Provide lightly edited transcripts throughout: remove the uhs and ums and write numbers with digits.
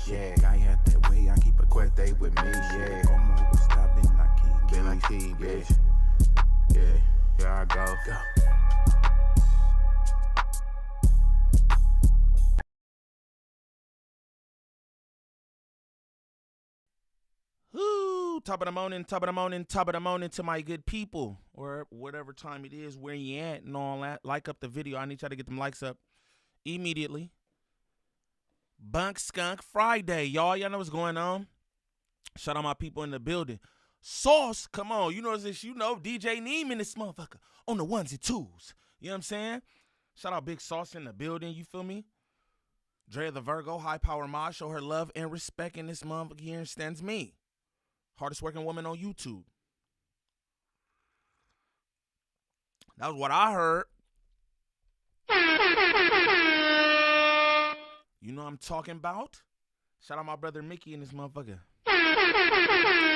Yeah, cállate, wey, I keep a cuete with me. Yeah, como gusta, ven aquí, bitch. Yeah, here I go. Woo! Top of the morning to my good people, or whatever time it is, where you at and all that. Like up the video. I need y'all to get them likes up immediately. Bunk Skunk Friday, y'all. Y'all know what's going on. Shout out my people in the building. Sauce, come on. You know this, DJ Niem in this motherfucker on the ones and twos. You know what I'm saying? Shout out Big Sauce in the building, you feel me? Drea the Virgo, high power mod, show her love and respect in this motherfucker here and stands me. Hardest working woman on YouTube. That was what I heard. You know what I'm talking about? Shout out my brother Mickey and this motherfucker. I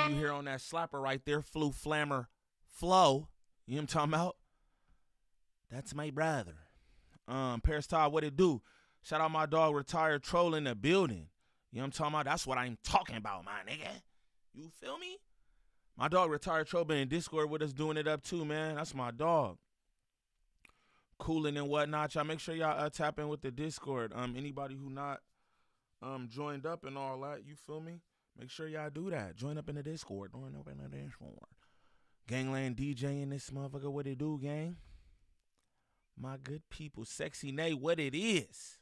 see you here on that slapper right there, Flu Flammer Flow. You know what I'm talking about? That's my brother. Paris Todd, what it do? Shout out my dog Retired Troll in the building. You know what I'm talking about? That's what I'm talking about, my nigga. You feel me? My dog Retired Troll been in Discord with us doing it up too, man. That's my dog. Cooling and whatnot. Y'all make sure y'all tap in with the Discord. Anybody who not joined up and all that, you feel me? Make sure y'all do that. Join up in the Discord. Join up in the Discord. Gangland DJ in this motherfucker. What it do, gang? My good people. Sexy Nay, what it is?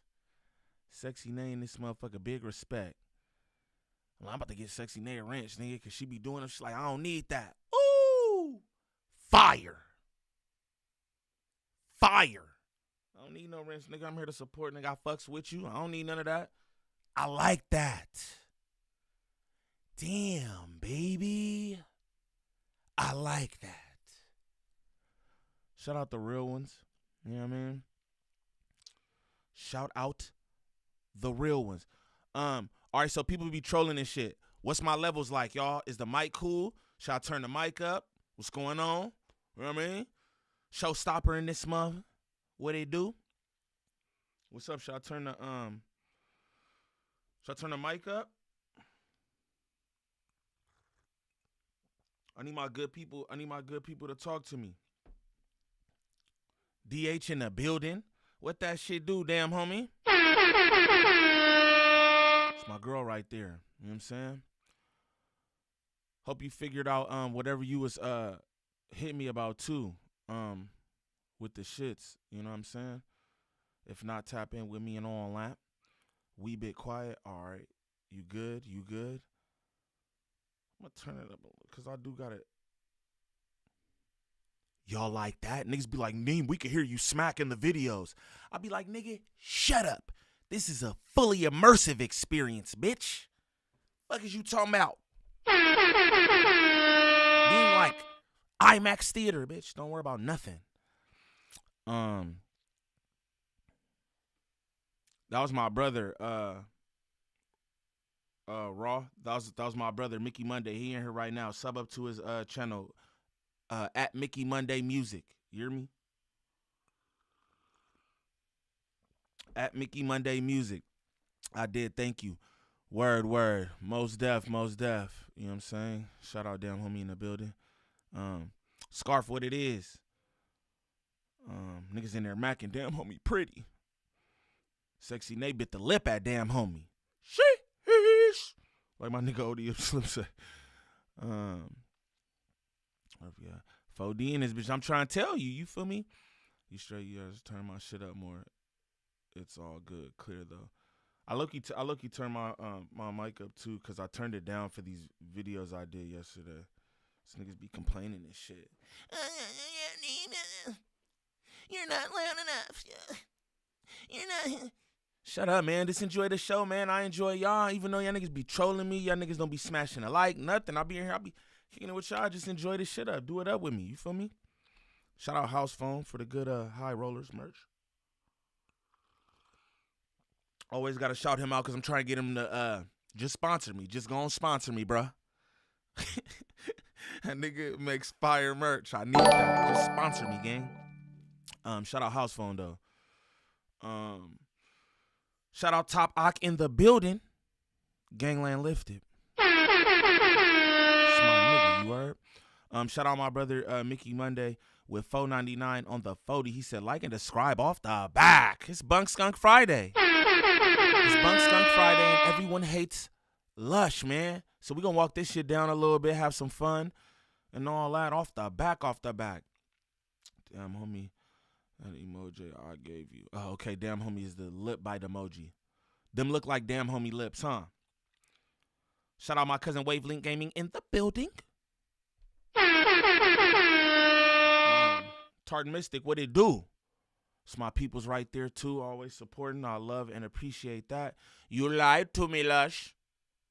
Sexy Nay in this motherfucker. Big respect. Well, I'm about to get Sexy Nay a wrench, nigga, because she be doing them. She's like, I don't need that. Ooh! Fire. Fire. I don't need no wrench, nigga. I'm here to support, nigga. I fucks with you. I don't need none of that. I like that. Damn, baby. I like that. Shout out the real ones. You know what I mean? Shout out the real ones. All right, so people be trolling and shit. What's my levels like, y'all? Is the mic cool? Should I turn the mic up? What's going on? You know what I mean? Showstopper in this month. What they do? What's up? Should I turn the mic up? I need my good people to talk to me. DH in the building. What that shit do, damn homie? It's my girl right there. You know what I'm saying? Hope you figured out whatever you was hitting me about too. With the shits. You know what I'm saying? If not, tap in with me and all that. We bit quiet. All right. You good? You good? I'm going to turn it up because I do got it. Y'all like that? Niggas be like, Niem, we can hear you smacking the videos. I be like, nigga, shut up. This is a fully immersive experience, bitch. Fuck is you talking about? Being like IMAX theater, bitch. Don't worry about nothing. That was my brother, Raw. That was my brother, Mickey Monday. He in here right now. Sub up to his channel, at Mickey Monday Music. You hear me? At Mickey Monday Music. I did, thank you. Word. Most def. You know what I'm saying? Shout out damn homie in the building. Scarf, what it is. Niggas in there macking, damn homie pretty. Sexy Nay bit the lip at damn homie. Sheesh. Like my nigga ODM Slim say. Yeah. 4D in this bitch. I'm trying to tell you, you feel me? You straight, you guys turn my shit up more. It's all good, clear though. I look-y turn my my mic up too, cause I turned it down for these videos I did yesterday. These niggas be complaining and shit. You're not loud enough. You're not. Shut up, man. Just enjoy the show, man. I enjoy y'all. Even though y'all niggas be trolling me, y'all niggas don't be smashing a like, nothing. I'll be in here. I'll be kicking it with y'all. Just enjoy this shit up. Do it up with me. You feel me? Shout out Housephone for the good High Rollers merch. Always got to shout him out because I'm trying to get him to just sponsor me. Just go on sponsor me, bruh. That nigga makes fire merch. I need that. Just sponsor me, gang. Shout out Housephone, though. Shout out Top Ock in the building. Gangland lifted. It's my nigga, you heard? Shout out my brother Mickey Monday with 499 on the 40. He said, like and describe off the back. It's Bunk Skunk Friday. It's Bunk Skunk Friday and everyone hates Lush, man. So we gonna walk this shit down a little bit, have some fun and all that off the back. Damn, homie. That emoji I gave you. Oh, okay, damn, homie is the lip bite emoji. Them look like damn homie lips, huh? Shout out my cousin Wavelength Gaming in the building. Tart Mystic, what it do? It's my peoples right there too, always supporting. I love and appreciate that. You lied to me, Lush.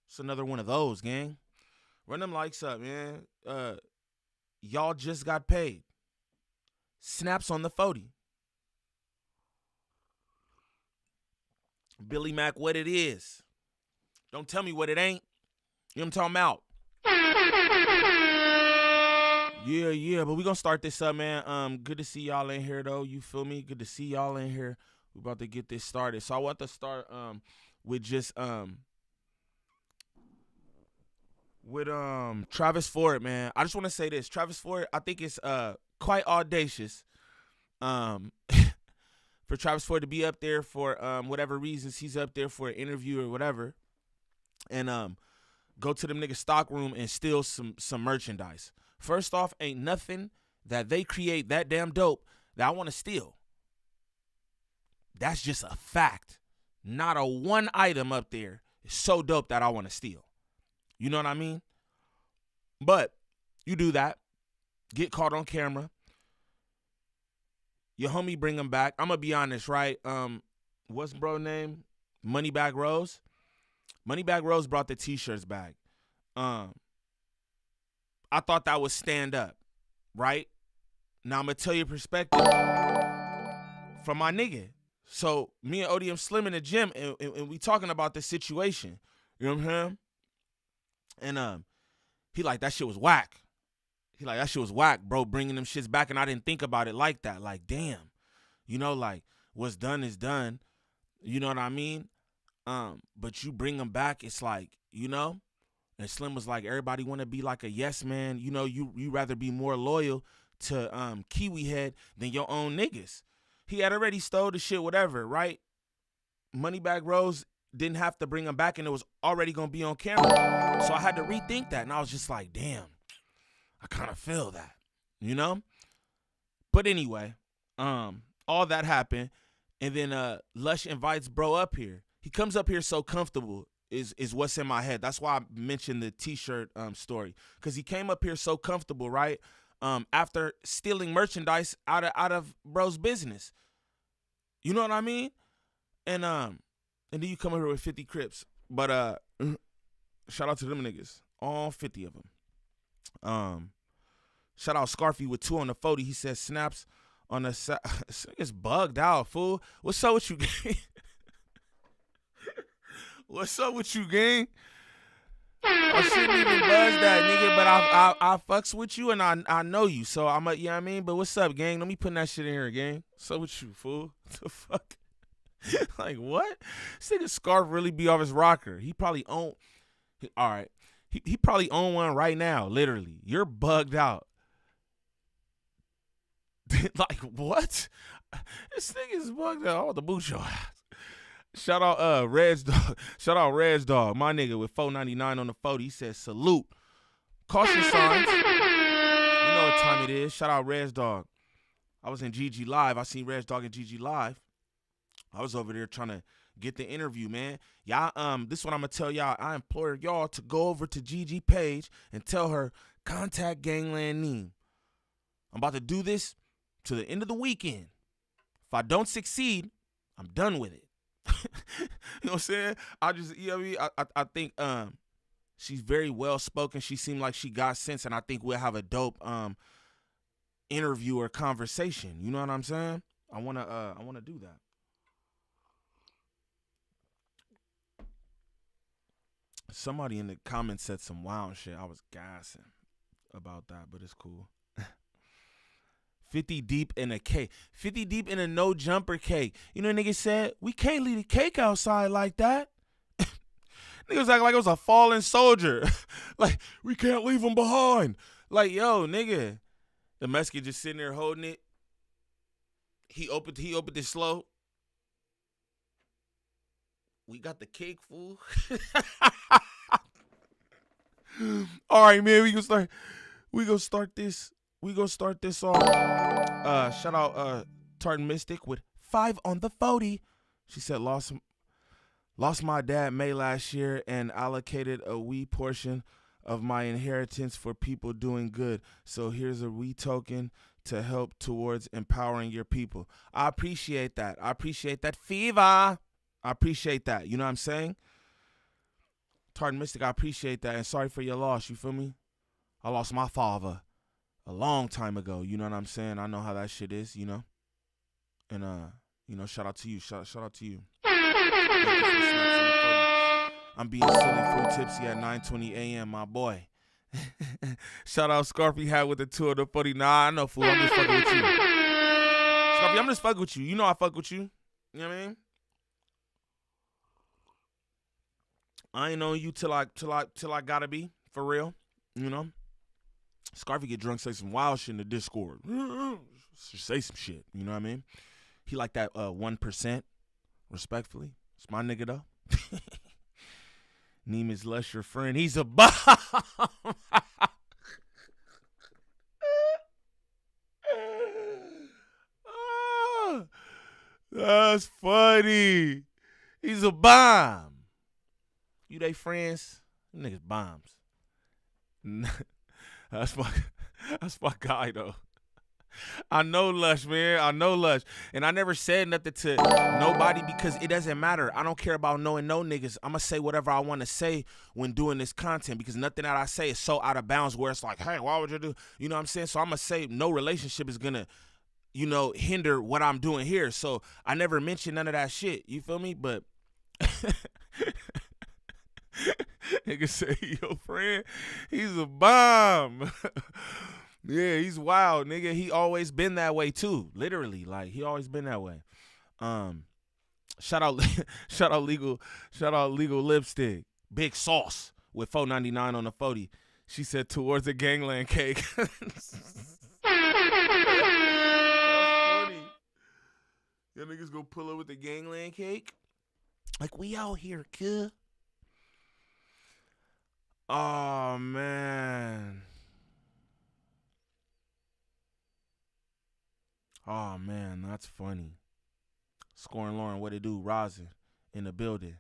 It's another one of those, gang. Run them likes up, man. Y'all just got paid. Snaps on the 40. Billy Mac, what it is. Don't tell me what it ain't. You know what I'm talking about? Yeah, but we gonna start this up, man. Good to see y'all in here, though. You feel me? Good to see y'all in here. We about to get this started. So I want to start with just Travis Ford, man. I just want to say this. Travis Ford, I think it's quite audacious for Travis Ford to be up there for whatever reasons he's up there for an interview or whatever, and go to them niggas stock room and steal some merchandise. First off, ain't nothing that they create that damn dope that I want to steal. That's just a fact. Not a one item up there is so dope that I want to steal. You know what I mean? But you do that, get caught on camera. Your homie bring him back. I'm going to be honest, right? What's bro name? Moneybag Rose. Moneybag Rose brought the t-shirts back. I thought that was stand up, right? Now I'm going to tell you perspective from my nigga. So me and ODM Slim in the gym, and we talking about this situation. You know what I'm saying? And he like, that shit was whack. He like, that shit was whack, bro, bringing them shits back, and I didn't think about it like that. Like, damn. You know, like, what's done is done. You know what I mean? But you bring them back, it's like, you know? And Slim was like, everybody want to be like a yes man. You know, you rather be more loyal to Kiwi Head than your own niggas. He had already stole the shit, whatever, right? Moneybag Rose didn't have to bring him back, and it was already going to be on camera. So I had to rethink that, and I was just like, damn, I kind of feel that, you know? But anyway, all that happened, and then Lush invites bro up here. He comes up here so comfortable is what's in my head. That's why I mentioned the t-shirt story, because he came up here so comfortable, right? After stealing merchandise out of bro's business. You know what I mean? And then you come over with 50 Crips. But shout out to them niggas. All 50 of them. Shout out Scarfy with 2 on the 40. He says snaps on the it's bugged out, fool. What's up with you, gang? What's up with you, gang? I shouldn't even buzz that, nigga, but I fucks with you and I know you, so I'm you know what I mean? But what's up, gang? Let me put that shit in here, gang. What's up with you, fool? What the fuck? Like, what? This nigga Scarf really be off his rocker. He probably own, all right, he probably own one right now, literally. You're bugged out. Like, what? This nigga's bugged out. I want to boot your ass. Shout out Red's Dog. Shout out Red's Dog. My nigga with 499 on the 40. He says salute. Caution signs. You know what time it is. Shout out Red's Dog. I was in GG Live. I seen Red's Dog in GG Live. I was over there trying to get the interview, man. Y'all, this is what I'm gonna tell y'all. I implore y'all to go over to GG page and tell her contact Gvnglvnd Niem. I'm about to do this to the end of the weekend. If I don't succeed, I'm done with it. You know what I'm saying? I just, you know what I mean? I think she's very well spoken. She seemed like she got sense, and I think we'll have a dope interview or conversation. You know what I'm saying? I wanna do that. Somebody in the comments said some wild shit. I was gassing about that, but it's cool. 50 deep in a cake. 50 deep in a no jumper cake. You know what niggas said? We can't leave the cake outside like that. Niggas act like it was a fallen soldier. Like, we can't leave him behind. Like, yo, nigga. The Mexican just sitting there holding it. He opened it slow. We got the cake, fool. All right, man. We gonna start this off. Shout out Tartan Mystic with 5 on the 40. She said lost my dad May last year and allocated a wee portion of my inheritance for people doing good. So here's a wee token to help towards empowering your people. I appreciate that. I appreciate that fever. I appreciate that. You know what I'm saying? Tartan Mystic, I appreciate that. And sorry for your loss. You feel me? I lost my father a long time ago. You know what I'm saying? I know how that shit is, you know? And, you know, shout out to you. Shout out to you. I'm being silly, full tipsy at 9:20 a.m., my boy. Shout out Scarfy hat with the 2 of the 40. Nah, I know, fool. I'm just fucking with you. Scarfy, I'm just fucking with you. You know I fuck with you. You know what I mean? I ain't known you till I gotta be, for real. You know? Scarfy get drunk, say some wild shit in the Discord. Just say some shit. You know what I mean? He like that 1%, respectfully. It's my nigga, though. Niem is Lush, your friend. He's a bomb. Oh, that's funny. He's a bomb. You they friends? Them niggas bombs. That's my guy, though. I know Lush, man. I know Lush. And I never said nothing to nobody because it doesn't matter. I don't care about knowing no niggas. I'm going to say whatever I want to say when doing this content because nothing that I say is so out of bounds where it's like, hey, why would you do? You know what I'm saying? So I'm going to say no relationship is going to, you know, hinder what I'm doing here. So I never mentioned none of that shit. You feel me? But nigga say, your friend, he's a bomb. Yeah, he's wild, nigga. He always been that way too. Literally, like he always been that way. Shout out legal lipstick. Big sauce with $4.99 on the 40. She said towards the gangland cake. That's funny. Y'all niggas go pull up with the gangland cake? Like we out here, kid. Oh man. Oh, man, that's funny. Scoring Lauren, what it do? Rosin in the building.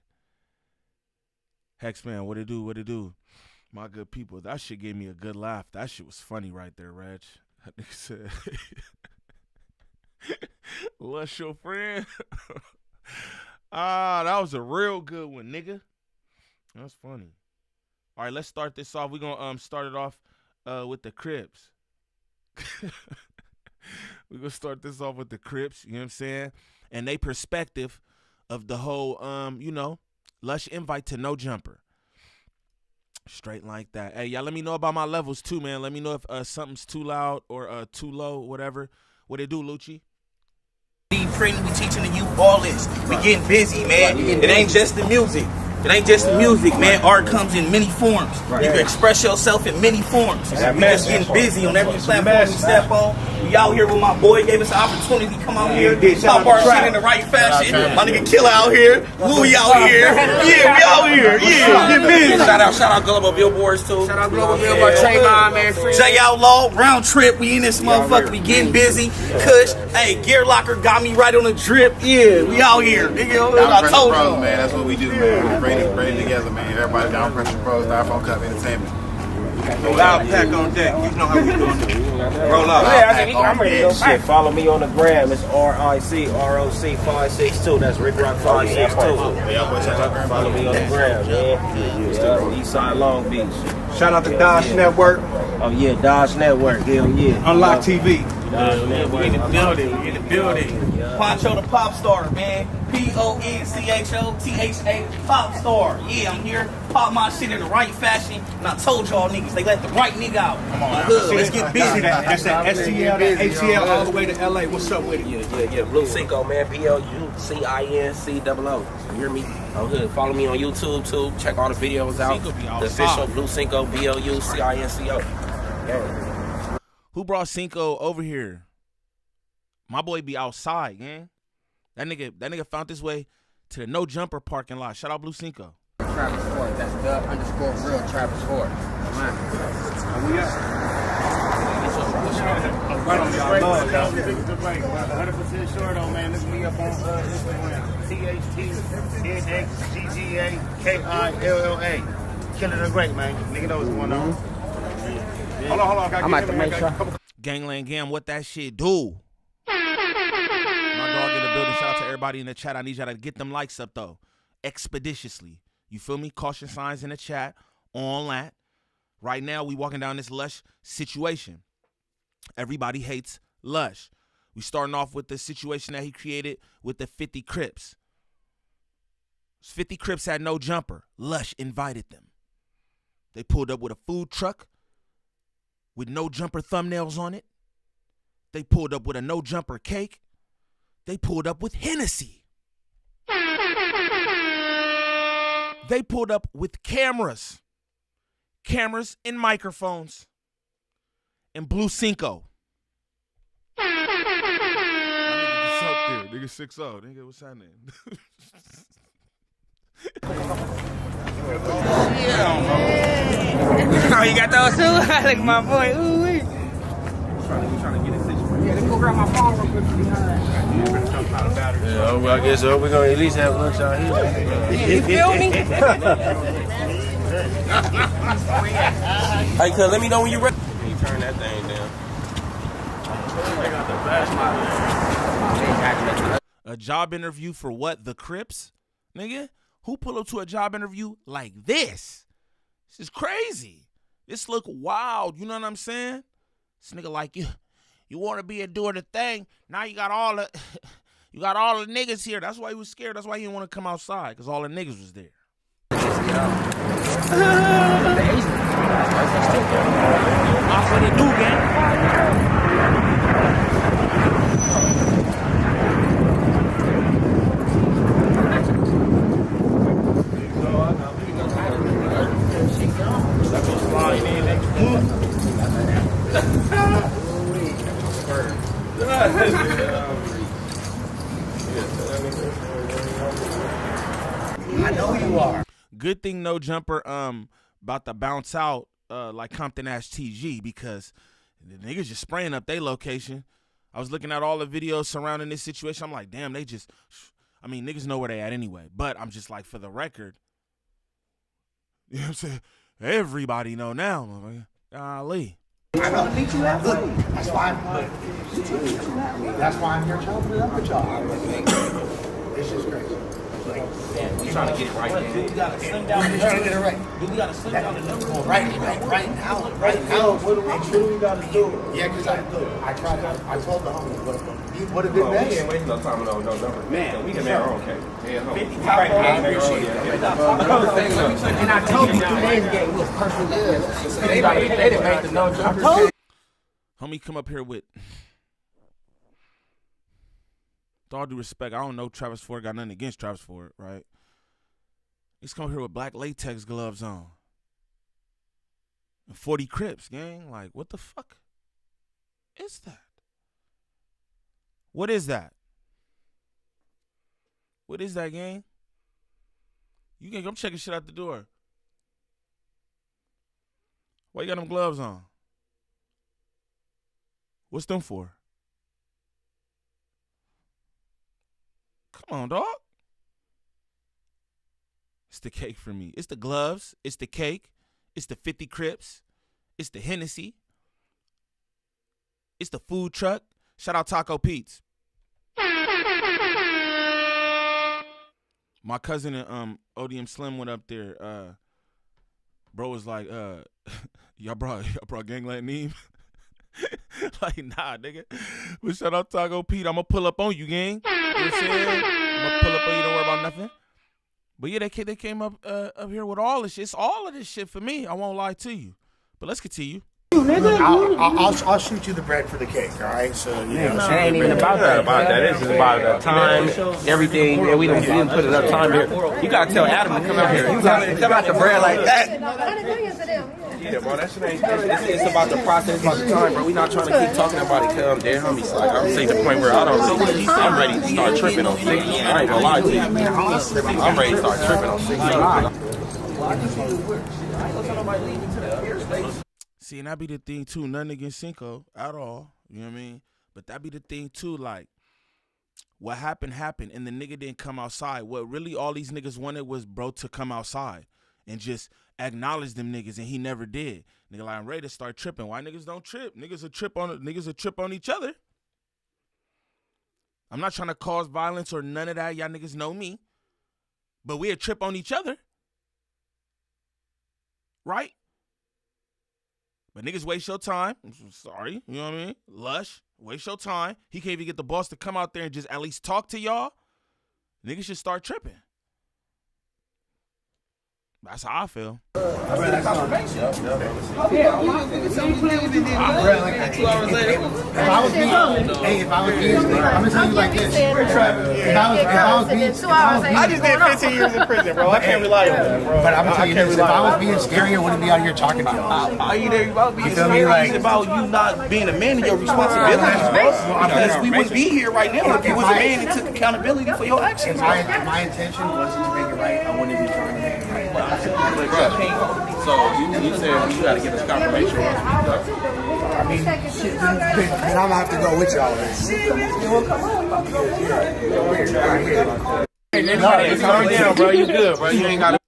Hexman, what it do? What it do? My good people, that shit gave me a good laugh. That shit was funny right there, Reg. That nigga said, Lush your friend. That was a real good one, nigga. That's funny. All right, let's start this off. We're going to start it off with the Crips. We're going to start this off with the Crips, you know what I'm saying? And they perspective of the whole, you know, Lush invite to No Jumper. Straight like that. Hey, y'all let me know about my levels too, man. Let me know if something's too loud or too low, whatever. What it do, Lucci? We teaching the youth all this. We getting busy, man. It ain't just the music. It ain't just the music, man. Art comes in many forms. You can express yourself in many forms. We just getting busy on every platform we step on. We out here with my boy. Gave us an opportunity to come out here. Pop our shit in the right fashion. My nigga Killer out here. Louis out here. Yeah, we out here. Yeah, get busy. Shout out Global Billboards too. Shout out Global Billboards. Trayvon, man. J Outlaw, Round Trip. We in this motherfucker. We getting busy. Kush. Hey, Gear Locker got me right on the drip. Yeah, we out here. Nigga, I told you, man. That's what we do, man. Bring it together, man. Everybody down Pressure Pros, Styrofoam Cup Entertainment. Loud pack on deck. You know how we doing it. Roll up. I'm ready to go back. Follow me on the gram. It's RICROC562. That's Rick Rock 562. Follow me on the gram, man. Yeah, Eastside Long Beach. Shout out to Dodge Network. Oh yeah, Dodge Network. Hell yeah. Unlock TV. We in the building. We in the building. Poncho the pop star, man. Ponchotha pop star. Yeah, I'm here. Pop my shit in the right fashion. And I told y'all niggas, they let the right nigga out. Come on, let's get busy. That's that STL, that ATL, all the way to LA. What's up with it? Yeah. Blue Cinco, man. BLUCINCOO. You hear me? Oh, good. Follow me on YouTube too. Check all the videos out. The official Blue Cinco, BLUCINCO. Yeah. Who brought Cinco over here? My boy be outside, gang. That nigga found his way to the No Jumper parking lot. Shout out Blue Cinco. Travis Ford. That's the_real Travis Ford. And we at? Right on y'all love, y'all. 100% sure though, man. Look me up on Instagram. THTNXGGAKILLA. Killing the great, man. Nigga know what's going on. Hold on. I'm at the make sure. Gangland Gam, what that shit do? My dog in the building. Shout out to everybody in the chat. I need y'all to get them likes up though, expeditiously. You feel me? Caution signs in the chat. On that. Right now, we walking down this Lush situation. Everybody hates Lush. We starting off with the situation that he created with the 50 Crips. 50 Crips had no jumper. Lush invited them. They pulled up with a food truck with no jumper thumbnails on it. They pulled up with a no jumper cake. They pulled up with Hennessy. They pulled up with cameras. Cameras and microphones. And Blue Cinco. Nigga 6-0. Nigga, what's happening? Oh, you got those too? Like my boy. Ooh, wee. Trying to get this situation. Yeah, let me go grab my phone real quick. Yeah, well, I guess we're gonna at least have lunch out here. You feel me? Hey, cuz, let me know when you're ready. You turn that thing down. A job interview for what? The Crips? Nigga? Who pull up to a job interview like this? This is crazy. This look wild. You know what I'm saying? This nigga like, you want to be a doing the thing. Now you got all the niggas here. That's why he was scared. That's why he didn't want to come outside, because all the niggas was there. That's what they do, gang. I know you are. Good thing No Jumper about to bounce out like Compton Ash TG, because the niggas just spraying up their location. I was looking at all the videos surrounding this situation. I'm like, damn, niggas know where they at anyway. But I'm just like, for the record, you know what I'm saying? Everybody know now. Golly. I don't think you that way. That's why I'm here trying to put it up with y'all. This is crazy. We trying to get it right, man. You gotta slim down the Trying to get it right. We gotta slim down the number. Right now. What do we gotta do? Yeah, because I told the homies what a good match. We ain't wasting no time on no number. Man, we can make our own cake. Yeah, 50 Right, I appreciate that. And I told you today's game was perfect. They didn't make the no jumper. Homie come up here with, with all due respect, I don't know Travis Ford, got nothing against Travis Ford, right? He's come up here with black latex gloves on. And 40 Crips, gang. Like, what the fuck is that? What is that? What is that, gang? You can come checking shit out the door. Why you got them gloves on? What's them for? Come on, dog. It's the cake for me. It's the gloves. It's the cake. It's the 50 Crips. It's the Hennessy. It's the food truck. Shout out Taco Pete's. My cousin and ODM Slim went up there. Bro was like, y'all brought Gvnglvnd Niem. Like, nah, nigga. But shout out Taco Pete. I'm going to pull up on you, gang. You know what I'm saying? I'm going to pull up on you. Don't worry about nothing. But yeah, they came up here with all this shit. It's all of this shit for me. I won't lie to you. But let's continue. I'll shoot you the bread for the cake, all right? So, you know. It ain't even about that. It's just about the time, everything. Man, we didn't put enough time here. You gotta tell Adam to come out here. You gotta come out the bread like that. Yeah, bro, that shit ain't. It's about the process, about the time, bro. We not trying to keep talking about it, cuz I'm dead homies. Like, I'm saying the point where I'm ready to start tripping on 6. I ain't gonna lie to you. I'm ready to start tripping on 6. See, and that be the thing too. Nothing against Cinco at all. You know what I mean? But that be the thing too. Like, what happened, and the nigga didn't come outside. What really all these niggas wanted was bro to come outside and just acknowledge them niggas, and he never did. Nigga, like, I'm ready to start tripping. Why niggas don't trip? Niggas will trip on each other. I'm not trying to cause violence or none of that. Y'all niggas know me. But we'll trip on each other. Right? But niggas waste your time. I'm sorry. You know what I mean? Lush, waste your time. He can't even get the boss to come out there and just at least talk to y'all. Niggas should start tripping. That's how I feel. If I was being, I'm gonna tell you like this. If I was being, I just did 15 years in prison, bro. I can't rely on that, bro. But I'm gonna tell you this. If I was being scary, I wouldn't be out here talking to you. Are you there about being scary? It's about you not being a man of your responsibilities, bro. Because we wouldn't be here right now if you was a man and took accountability for your actions. My intention wasn't to make it right. I wouldn't be trying to make it right. So you said you gotta get us confirmation. I mean, shit, then I'm gonna have to go with y'all. Calm down, bro. You good, bro. You ain't gotta.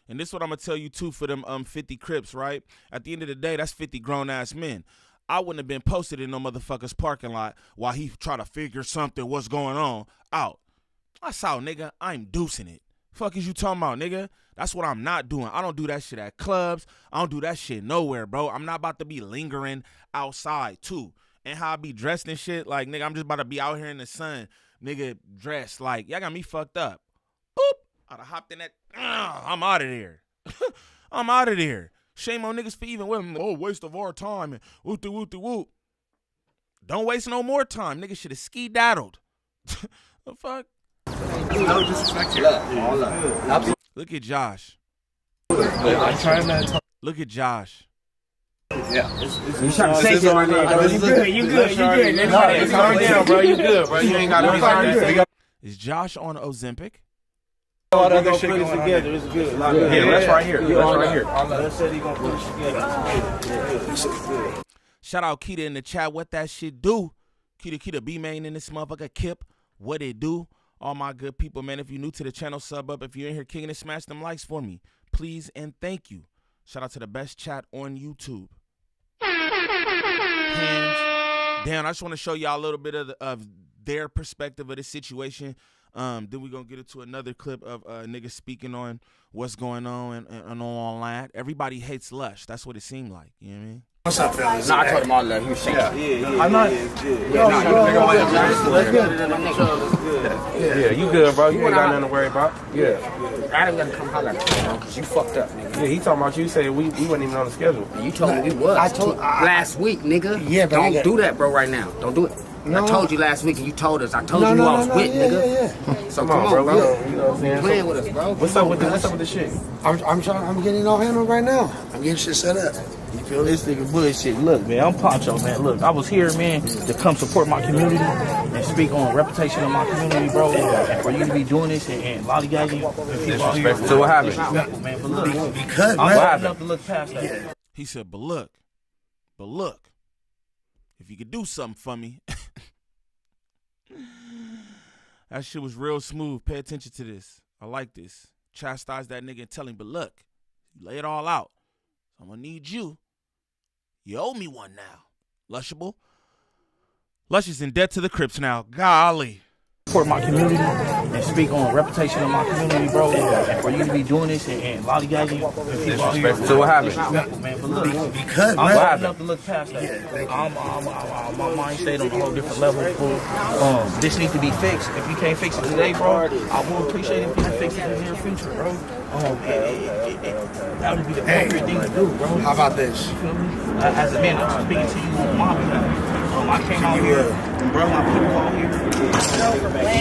And this is what I'm gonna tell you too for them 50 Crips, right? At the end of the day, that's 50 grown ass men. I wouldn't have been posted in no motherfucker's parking lot while he try to figure something what's going on out. I saw, nigga, I'm deucing it. Fuck is you talking about, nigga? That's what I'm not doing. I don't do that shit at clubs. I don't do that shit nowhere, bro. I'm not about to be lingering outside too. And how I be dressed and shit, like, nigga, I'm just about to be out here in the sun, nigga, dressed. Like, y'all got me fucked up. Boop. I'd have hopped in that. I'm out of there. I'm out of there. Shame on niggas for even with them. Oh, waste of our time and whoop-de-whoop-de-whoop. Don't waste no more time. Niggas should have ski-daddled. The fuck? No disrespect here. Look at Josh. I'm trying to. Look at Josh. Yeah. You trying to say it right now. You good. Calm down, bro. You good, bro. You ain't gotta be like that. Is Josh on Ozempic? All the other shit going together. It's good. Yeah, that's right here. That's right here. That said he gonna put it together. Shout out Keita in the chat. What that shit do? Keita B-Main in this motherfucker. Kip, what it do? All my good people, man. If you're new to the channel, sub up. If you're in here kicking it, smash them likes for me. Please and thank you. Shout out to the best chat on YouTube. Hands down. I just want to show y'all a little bit of their perspective of the situation. Then we're going to get into another clip of niggas speaking on what's going on and online. Everybody hates Lush. That's what it seemed like. You know what I mean? What's up, fellas? Nah, I told him all that. He was shaking. Yeah. I'm not. Yeah, you good, bro. You ain't got nothing to worry about. Yeah. Adam gonna come holler at you, bro, because you fucked up, nigga. Yeah, he talking about you. Said we wasn't even on the schedule. You told me we was. I told last week, nigga. Yeah, but don't do that, bro. Right now, don't do it. No. I told you last week, and you told us. I told you who I was with, nigga. Yeah. So come on, bro. You know what I'm saying? Playing with us, bro. What's up with the shit? I'm getting it all handled right now. I'm getting shit set up. You feel This nigga bullshit. Look, man, I'm Poncho, man. Look, I was here, man, to come support my community and speak on reputation of my community, bro. And for you to be doing this and lollygagging people out here. So what happened? Man, but look, because I'm bro. enough to look past that. He said, but look, if you could do something for me. That shit was real smooth. Pay attention to this. I like this. Chastise that nigga and tell him, but look, you lay it all out. So I'm going to need you. You owe me one now. Lushable. Lush is in debt to the Crips now. Golly. For my community and speak on reputation of my community, bro. And for you to be doing this and lollygagging and people out here. So what happened? Man, but look, Because, I'm bro, old enough to look past that. My mind stayed on a whole different level. This needs to be fixed. If you can't fix it today, bro, I will appreciate it if you can fix it in the near future, bro. That would be the appropriate thing to do, bro. how about this? You feel me? As a man, I'm speaking to you on my behalf. I came out here and brought my people out here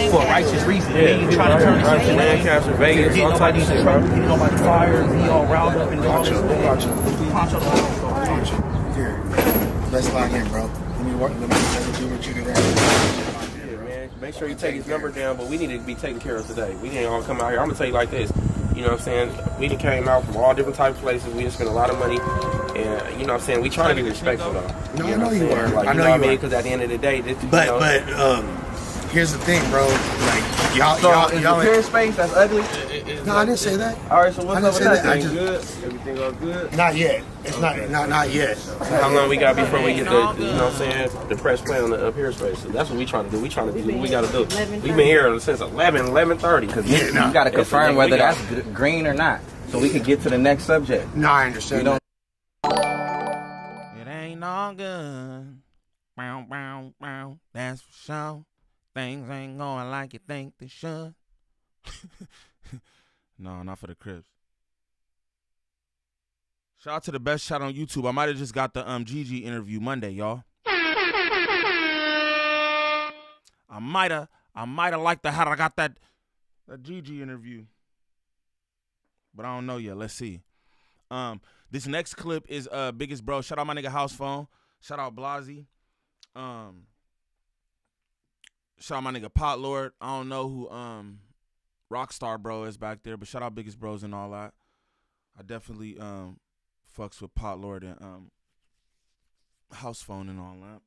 for a righteous reason. Yeah. Trying to turn this into Lancaster, Vegas, get all nobody types in of shit, trouble, bro. get nobody fired, be all riled up and all this. Poncho the house. Here, let's lock in, bro. Let me do what you do right Yeah, man. Make sure you take his number down, but we need to be taken care of today. We didn't all come out here. I'm gonna tell you like this. You know what I'm saying? We done came out from all different types of places. We just spent a lot of money. And, you know what I'm saying? We trying to be respectful, though. No, you I know know you are. Like, I you know know what I you mean? are. Because at the end of the day, this, But, you know, here's the thing, bro. Like, y'all, so y'all, is y'all the peer space that's ugly? No, I didn't say that. All right, so what's I didn't up with say that? that. I Thing just- good? Everything all good? Not yet. It's not yet. How long we got before we get the, you know what I'm saying, the press play on the peer space? So that's what we trying to do. We trying to do what we got to do. We've been here since 11:30. Because you got to confirm whether that's green or not, so we can get to the next subject. No, I understand. We don't. It ain't all good. Bow, bow, bow. That's for sure. Things ain't going like you think they should. No, not for the Crips. Shout out to the best shot on YouTube. I might have just got the Gigi interview Monday, y'all. I might have liked the how I got that Gigi interview. But I don't know yet. Let's see. This next clip is Biggest Bro. Shout out my nigga Housephone. Shout out Blasey. Shout out my nigga Pot Lord. I don't know who Rockstar Bro is back there, but shout out Biggest Bros and all that. I definitely fucks with Pot Lord and Housephone and all that.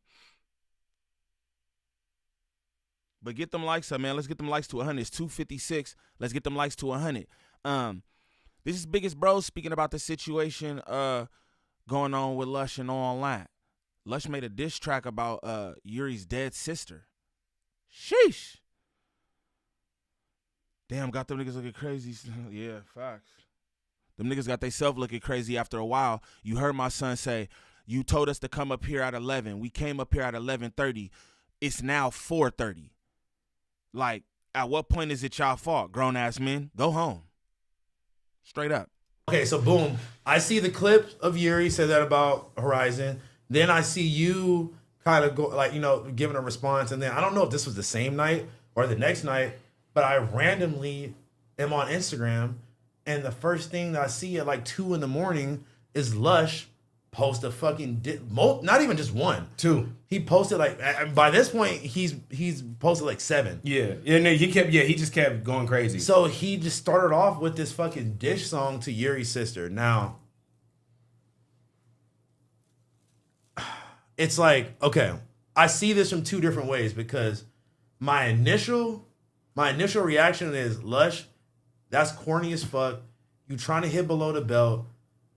But get them likes up, man. Let's get them likes to 100. It's 256. Let's get them likes to 100. This is Biggest Bro speaking about the situation going on with Lush and all that. Lush made a diss track about Yuri's dead sister. Sheesh. Damn, got them niggas looking crazy. Yeah, facts. Them niggas got they self looking crazy after a while. You heard my son say, you told us to come up here at 11. We came up here at 11:30. It's now 4:30. Like, at what point is it y'all fault? Grown-ass men, go home. Straight up. Okay, so boom. I see the clip of Yuri say that about Horizon. Then I see you kind of go, like, you know, giving a response. And then I don't know if this was the same night or the next night, but I randomly am on Instagram. And the first thing that I see at like 2 a.m. is Lush post a fucking, not even just one. 2. He posted like, by this point, he's posted like 7. Yeah. And then he just kept going crazy. So he just started off with this fucking dish song to Yuri's sister. Now, it's like, okay, I see this from 2 different ways because my initial reaction is, Lush, that's corny as fuck. You trying to hit below the belt.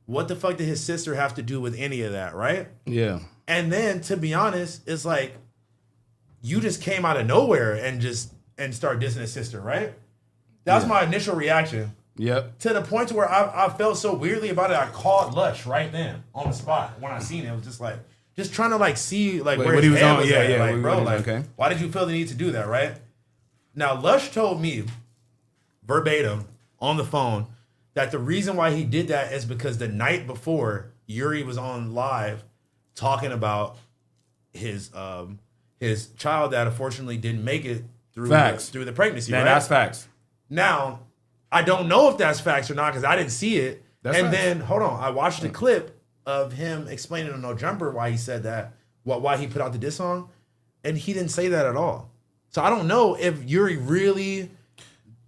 What the fuck did his sister have to do with any of that, right? Yeah. And then, to be honest, it's like, you just came out of nowhere and started dissing his sister, right? That was my initial reaction. Yep. To the point to where I felt so weirdly about it, I called Lush right then on the spot when I seen it. It was just like, just trying to like see like where what his he was head on. was Yeah, at. yeah. Like, bro, like, okay. why did you feel the need to do that, right? Now, Lush told me verbatim on the phone that the reason why he did that is because the night before, Yuri was on live talking about his child that unfortunately didn't make it through the pregnancy. Man, right? that's facts. Now, I don't know if that's facts or not because I didn't see it. That's and facts. then, hold on, I watched a clip of him explaining to No Jumper why he said that, why he put out the diss song, and he didn't say that at all. So I don't know if Yuri really...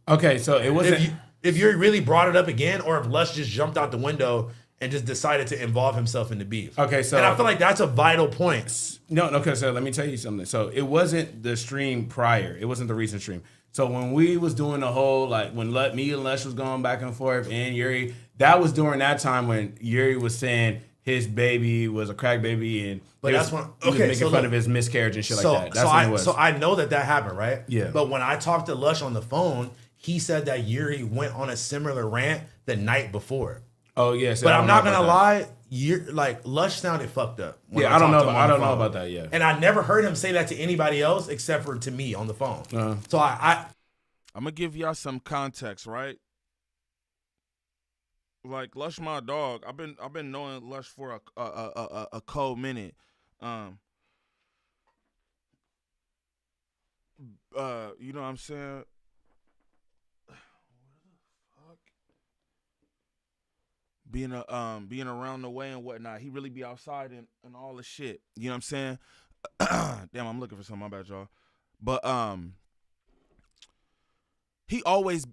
Okay, so it wasn't... If Yuri really brought it up again, or if Lush just jumped out the window and just decided to involve himself in the beef. Okay, so... And I feel like that's a vital point. No, okay, so let me tell you something. So it wasn't the stream prior. It wasn't the recent stream. So when we was doing the whole, like, when me and Lush was going back and forth and Yuri, that was during that time when Yuri was saying his baby was a crack baby, and But he that's was, when he was making so fun look, of his miscarriage and shit like that. That's when it was. So I know that happened, right? Yeah. But when I talked to Lush on the phone, he said that Yuri went on a similar rant the night before. Oh yes, But I'm not gonna lie, Lush sounded fucked up. Yeah, I don't know. I don't know about that. Yeah, and I never heard him say that to anybody else except for to me on the phone. So I'm gonna give y'all some context, right? Like Lush, my dog. I've been knowing Lush for a cold minute. You know what I'm saying? Being around the way and whatnot, he really be outside and all the shit. You know what I'm saying? Damn, I'm looking for something. My bad, y'all. But he always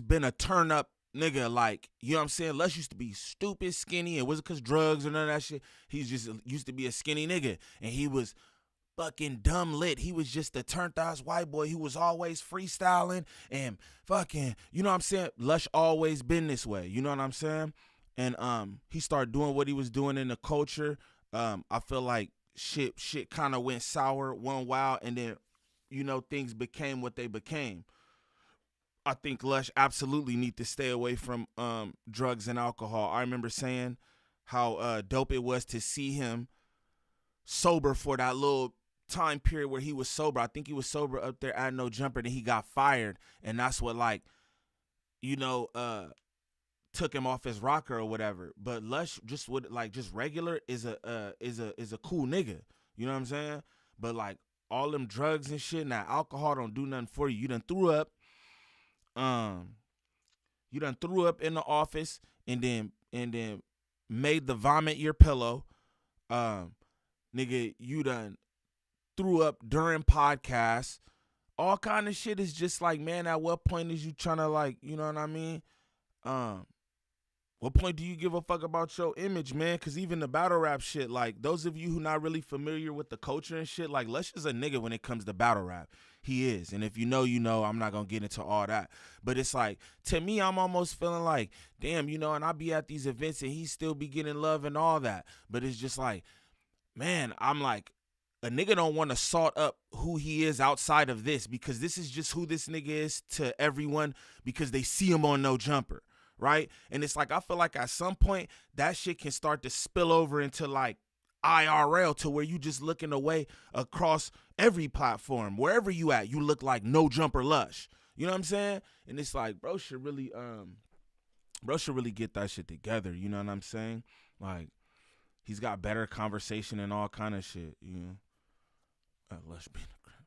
been a turn up nigga. Like, you know what I'm saying? Lush used to be stupid skinny. It wasn't cause drugs or none of that shit. He's just used to be a skinny nigga, and he was fucking dumb lit. He was just a turned ass white boy. He was always freestyling and fucking, you know what I'm saying? Lush always been this way. You know what I'm saying? And he started doing what he was doing in the culture. I feel like shit kind of went sour one while, and then, you know, things became what they became. I think Lush absolutely need to stay away from drugs and alcohol. I remember saying how dope it was to see him sober for that little time period where he was sober. I think he was sober up there at No Jumper, then he got fired, and that's what, like, you know, took him off his rocker or whatever. But Lush just would, like, just regular is a cool nigga. You know what I'm saying? But like all them drugs and shit, now alcohol don't do nothing for you. You done threw up. You done threw up in the office and then made the vomit your pillow. Nigga, you done threw up during podcasts. All kind of shit is just like, man, at what point is you trying to, like, you know what I mean? What point do you give a fuck about your image, man? Because even the battle rap shit, like, those of you who not really familiar with the culture and shit, like, Lush is a nigga when it comes to battle rap. He is. And if you know, you know. I'm not going to get into all that. But it's like, to me, I'm almost feeling like, damn, you know, and I be at these events and he still be getting love and all that. But it's just like, man, I'm like, a nigga don't want to salt up who he is outside of this, because this is just who this nigga is to everyone because they see him on No Jumper, right? And it's like, I feel like at some point that shit can start to spill over into like IRL, to where you just looking away across every platform. Wherever you at, you look like No Jumper Lush. You know what I'm saying? And it's like, bro should really get that shit together. You know what I'm saying? Like, he's got better conversation and all kind of shit, you know. Lush being a crap.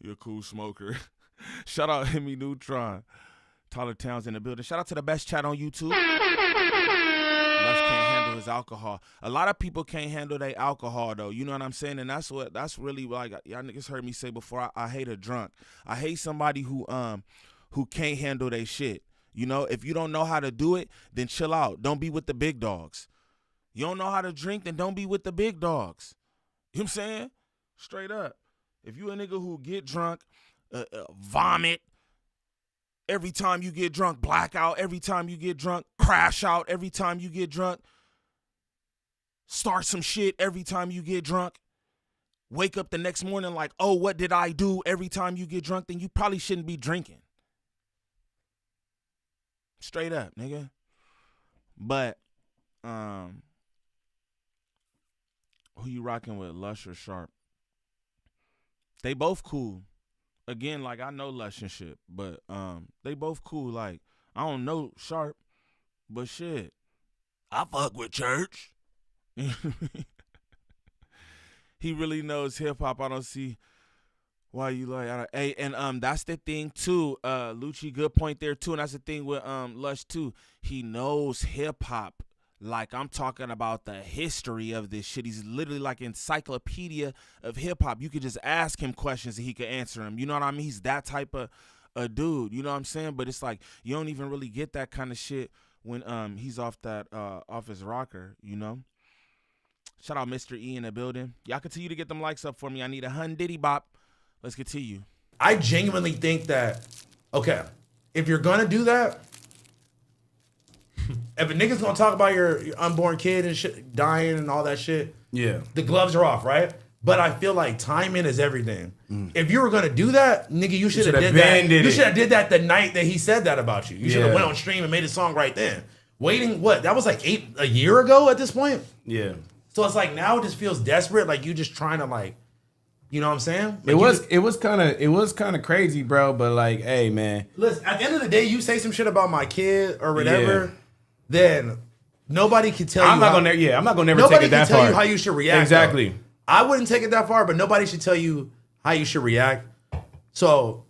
You're a cool smoker. Shout out Hemi Neutron. Tyler Towns in the building. Shout out to the best chat on YouTube. Lush can't handle his alcohol. A lot of people can't handle their alcohol though. You know what I'm saying? And that's really, like, y'all niggas heard me say before, I hate a drunk. I hate somebody who can't handle their shit. You know, if you don't know how to do it, then chill out. Don't be with the big dogs. You don't know how to drink, then don't be with the big dogs. You know what I'm saying? Straight up. If you a nigga who get drunk, vomit every time you get drunk, blackout every time you get drunk, crash out every time you get drunk, start some shit every time you get drunk, wake up the next morning like, oh, what did I do every time you get drunk, then you probably shouldn't be drinking. Straight up, nigga. But, who you rocking with, Lush or Sharp? They both cool. Again, like, I know Lush and shit, but they both cool. Like, I don't know Sharp, but shit, I fuck with Church. He really knows hip hop. I don't see why you like. Hey, and that's the thing too. Lucci, good point there too. And that's the thing with Lush too. He knows hip hop. Like, I'm talking about the history of this shit. He's literally like encyclopedia of hip hop. You could just ask him questions and he could answer them. You know what I mean? He's that type of a dude. You know what I'm saying? But it's like, you don't even really get that kind of shit when he's off his rocker, you know? Shout out Mr. E in the building. Y'all continue to get them likes up for me. I need a diddy bop. Let's continue. I genuinely think that, okay, if you're gonna do that, if a nigga's gonna talk about your unborn kid and shit dying and all that shit, Yeah. the gloves are off, right? But I feel like timing is everything. If you were gonna do that, nigga, you should have did that. You should have did that the night that he said that about you. You should have went on stream and made a song right then. Waiting, what? That was like a year ago at this point. Yeah. So it's like now it just feels desperate, like you just trying to like, you know what I'm saying? Like It was kind of crazy, bro. But like, hey, man. Listen, at the end of the day, you say some shit about my kid or whatever, then nobody can tell you. I'm not gonna never take it that far. Nobody can tell you how you should react. Exactly. Though. I wouldn't take it that far, but nobody should tell you how you should react. So,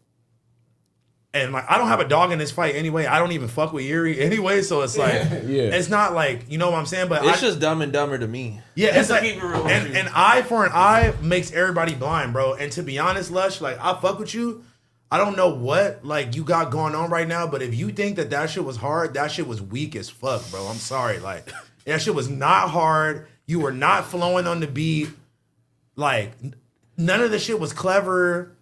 and like, I don't have a dog in this fight anyway. I don't even fuck with Yuri anyway. So it's like, it's not like, you know what I'm saying? But it's just Dumb and Dumber to me. Yeah, it's like, an eye for an eye makes everybody blind, bro. And to be honest, Lush, like, I fuck with you. I don't know what like you got going on right now, but if you think that shit was hard, that shit was weak as fuck, bro. I'm sorry. Like, that shit was not hard. You were not flowing on the beat. Like, none of the shit was clever.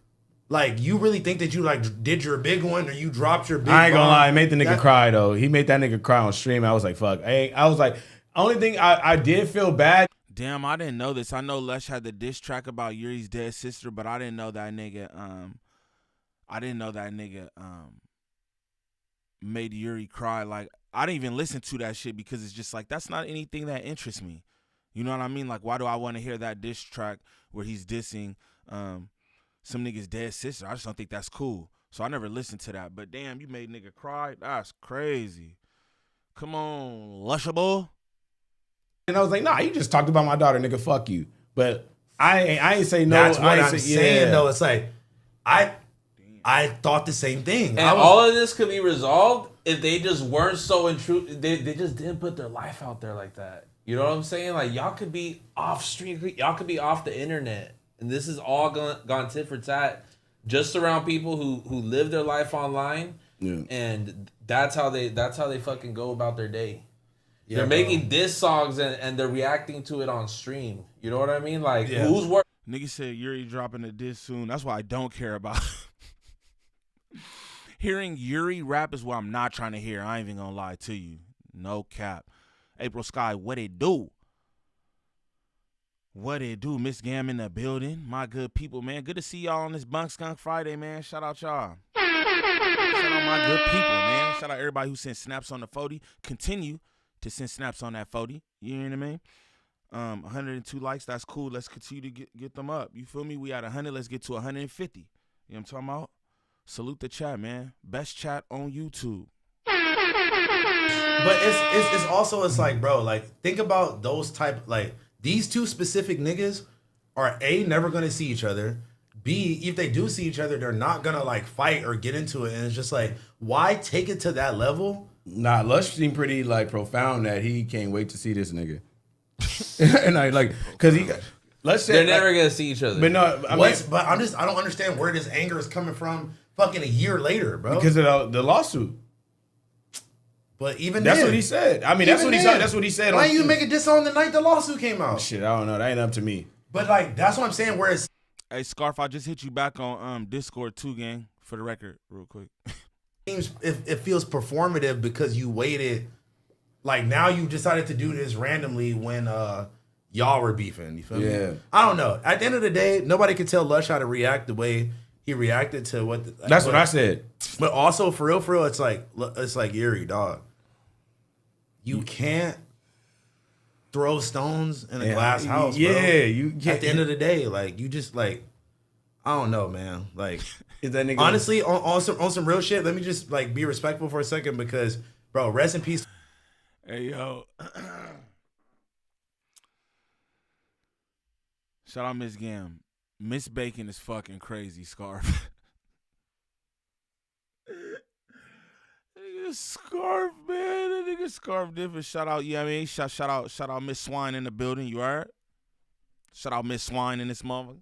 Like, you really think that you like did your big one or you dropped your big I ain't gonna bomb? lie, it made the nigga cry though. He made that nigga cry on stream. I was like, fuck. I was like, only thing I did feel bad. Damn, I didn't know this. I know Lush had the diss track about Yuri's dead sister, but I didn't know that nigga made Yuri cry. Like, I didn't even listen to that shit because it's just like, that's not anything that interests me. You know what I mean? Like, why do I want to hear that diss track where he's dissing some nigga's dead sister? I just don't think that's cool. So I never listened to that. But damn, you made nigga cry? That's crazy. Come on, Lushable. And I was like, nah, you just talked about my daughter, nigga, fuck you. But I ain't say no. That's what I I'm saying, though. It's like, I thought the same thing. And all of this could be resolved if they just weren't so intrusive. They just didn't put their life out there like that. You know what I'm saying? Like, y'all could be off street. Y'all could be off the internet. And this is all gone tit for tat just around people who live their life online. Yeah. And that's how they fucking go about their day. Yeah, they're making diss songs and they're reacting to it on stream. You know what I mean? Like, who's work? Nigga said Yuri dropping a diss soon. That's why I don't care about hearing Yuri rap is what I'm not trying to hear. I ain't even gonna lie to you. No cap. April Sky, what it do? What it do? Miss Gam in the building. My good people, man. Good to see y'all on this Bunk Skunk Friday, man. Shout out y'all. Shout out my good people, man. Shout out everybody who sent snaps on the 40. Continue to send snaps on that 40. You know what I mean? 102 likes, that's cool. Let's continue to get them up. You feel me? We at 100. Let's get to 150. You know what I'm talking about? Salute the chat, man. Best chat on YouTube. But it's also, it's like, bro, like, think about those type, like, these two specific niggas are A, never gonna see each other. B, if they do see each other, they're not gonna like fight or get into it. And it's just like, why take it to that level? Nah, Lush seemed pretty like profound that he can't wait to see this nigga. And I like, cause he, let's say they're never gonna see each other. But no, I don't understand where this anger is coming from. Fucking a year later, bro. Because of the lawsuit. But even that's then, what he said. I mean, that's what he said. That's what he said. Why you make a diss on the night the lawsuit came out? Shit, I don't know. That ain't up to me. But like, that's what I'm saying. Where it's hey Scarf, I just hit you back on Discord too, gang. For the record, real quick. It feels performative because you waited. Like now you decided to do this randomly when y'all were beefing. You feel me? I don't know. At the end of the day, nobody could tell Lush how to react the way he reacted to what. That's what I said. But also for real, it's like Yuri, dog. You can't throw stones in a glass house. Yeah, bro. you can't. At the end of the day, like you just like, I don't know, man. Like, is that nigga honestly on some real shit? Let me just like be respectful for a second because, bro, rest in peace. Hey yo, shout out Miss Gam. Miss Bacon is fucking crazy, Scarf. Nigga Scarf, man. That nigga Scarf different. Shout out, you know what I mean? Shout out Miss Swine in the building. You heard? Shout out Miss Swine in this motherfucker.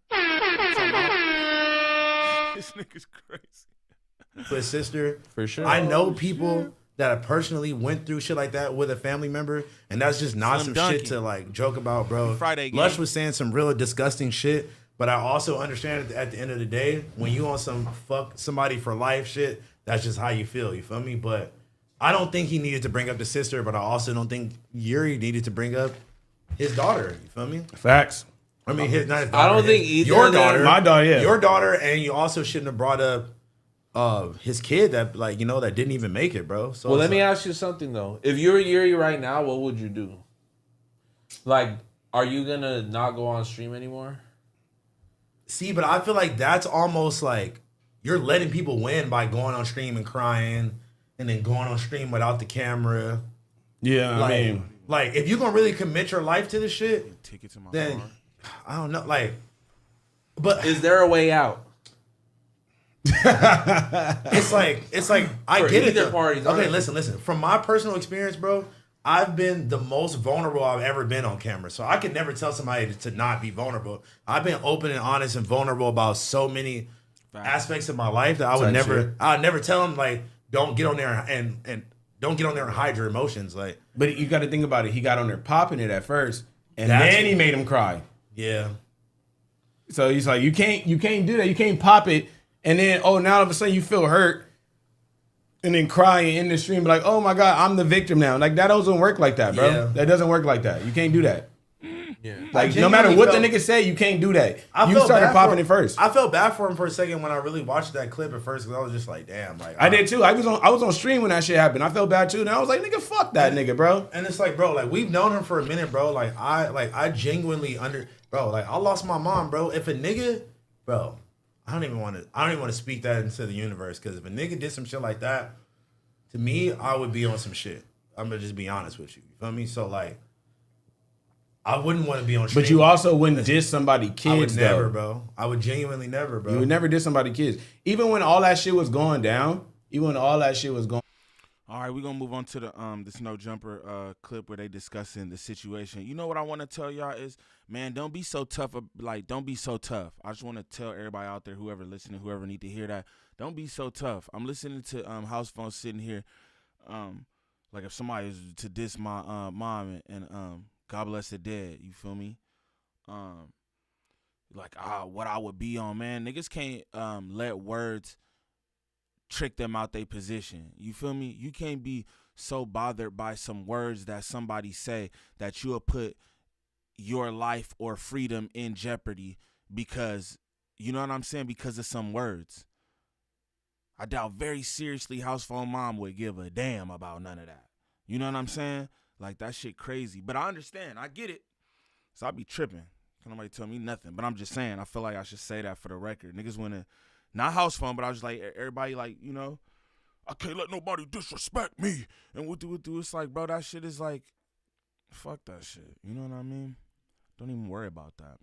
This nigga's crazy. With sister, for sure. I know people that I personally went through shit like that with a family member, and that's just not some shit to like joke about, bro. Friday game. Lush was saying some real disgusting shit, but I also understand at the end of the day, when you on some fuck somebody for life shit, that's just how you feel. You feel me? But I don't think he needed to bring up the sister, but I also don't think Yuri needed to bring up his daughter. You feel me? Facts. I mean, not his daughter. I don't think either your of them- daughter, My daughter, yeah. your daughter, and you also shouldn't have brought up his kid that like that didn't even make it, bro. So Well, let me like, ask you something though. If you're Yuri right now, what would you do? Like, are you gonna not go on stream anymore? see, but I feel like that's almost like you're letting people win by going on stream and crying, and then going on stream without the camera. Yeah, Like, I mean, like if you're gonna really commit your life to this shit, Ticket to my then car. I don't know. Like, but Is there a way out? it's like I For get it. either though. parties, Okay, honestly. listen. From my personal experience, bro, I've been the most vulnerable I've ever been on camera. So I could never tell somebody to not be vulnerable. I've been open and honest and vulnerable about so many aspects of my life that Type shit. I'd never tell them like don't get on there and don't get on there and hide your emotions. Like, but you got to think about it. He got on there popping it at first, and That's- then he made him cry. yeah. So he's like, you can't do that. You can't pop it, and then now all of a sudden you feel hurt, and then crying in the stream, like, oh my God, I'm the victim now. Like that doesn't work like that, bro. Yeah. That doesn't work like that. You can't do that. Yeah. Like no matter genuinely what the felt- nigga say, you can't do that. I You felt started bad popping for- it first. I felt bad for him for a second when I really watched that clip at first because I was just like, damn, like I did too. I was on stream when that shit happened. I felt bad too. And I was like, nigga, fuck that nigga, bro. And it's like, bro, like we've known him for a minute, bro. I genuinely bro, like I lost my mom, bro. If a nigga, bro, I don't even want to speak that into the universe because if a nigga did some shit like that, to me, I would be on some shit. I'm gonna just be honest with you. You feel me? So like, I wouldn't want to be on stream. But you also wouldn't diss somebody kids, I would never, though. bro. I would genuinely never, bro. You would never diss somebody kids. Even when all that shit was going down, All right, we're gonna move on to the this No Jumper clip where they discussing the situation. You know what I want to tell y'all is, man, don't be so tough. Like, don't be so tough. I just want to tell everybody out there, whoever listening, whoever need to hear that, don't be so tough. I'm listening to Housephone sitting here, like if somebody is to diss my mom and God bless the dead, you feel me? Like what I would be on, man. Niggas can't let words trick them out their position. You feel me? You can't be so bothered by some words that somebody say that you'll put your life or freedom in jeopardy because, you know what I'm saying, because of some words. I doubt very seriously Housephone mom would give a damn about none of that. You know what I'm saying? Like, that shit crazy. But I understand. I get it. So I be tripping. Can't nobody tell me nothing. But I'm just saying, I feel like I should say that for the record. Niggas want to, not Housephone, but I was like, everybody like, you know, I can't let nobody disrespect me. And what do. It's like, bro, that shit is like, fuck that shit. You know what I mean? Don't even worry about that.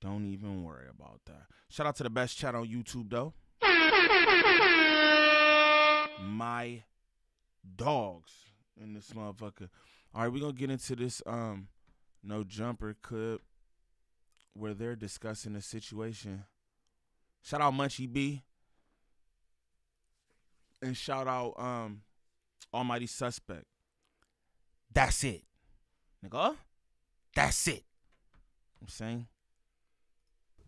Don't even worry about that. Shout out to the best chat on YouTube, though. My dogs in this motherfucker. All right, we're going to get into this No Jumper clip where they're discussing the situation. Shout out Munchie B. And shout out Almighty Suspect. That's it. Nigga, that's it. I'm saying.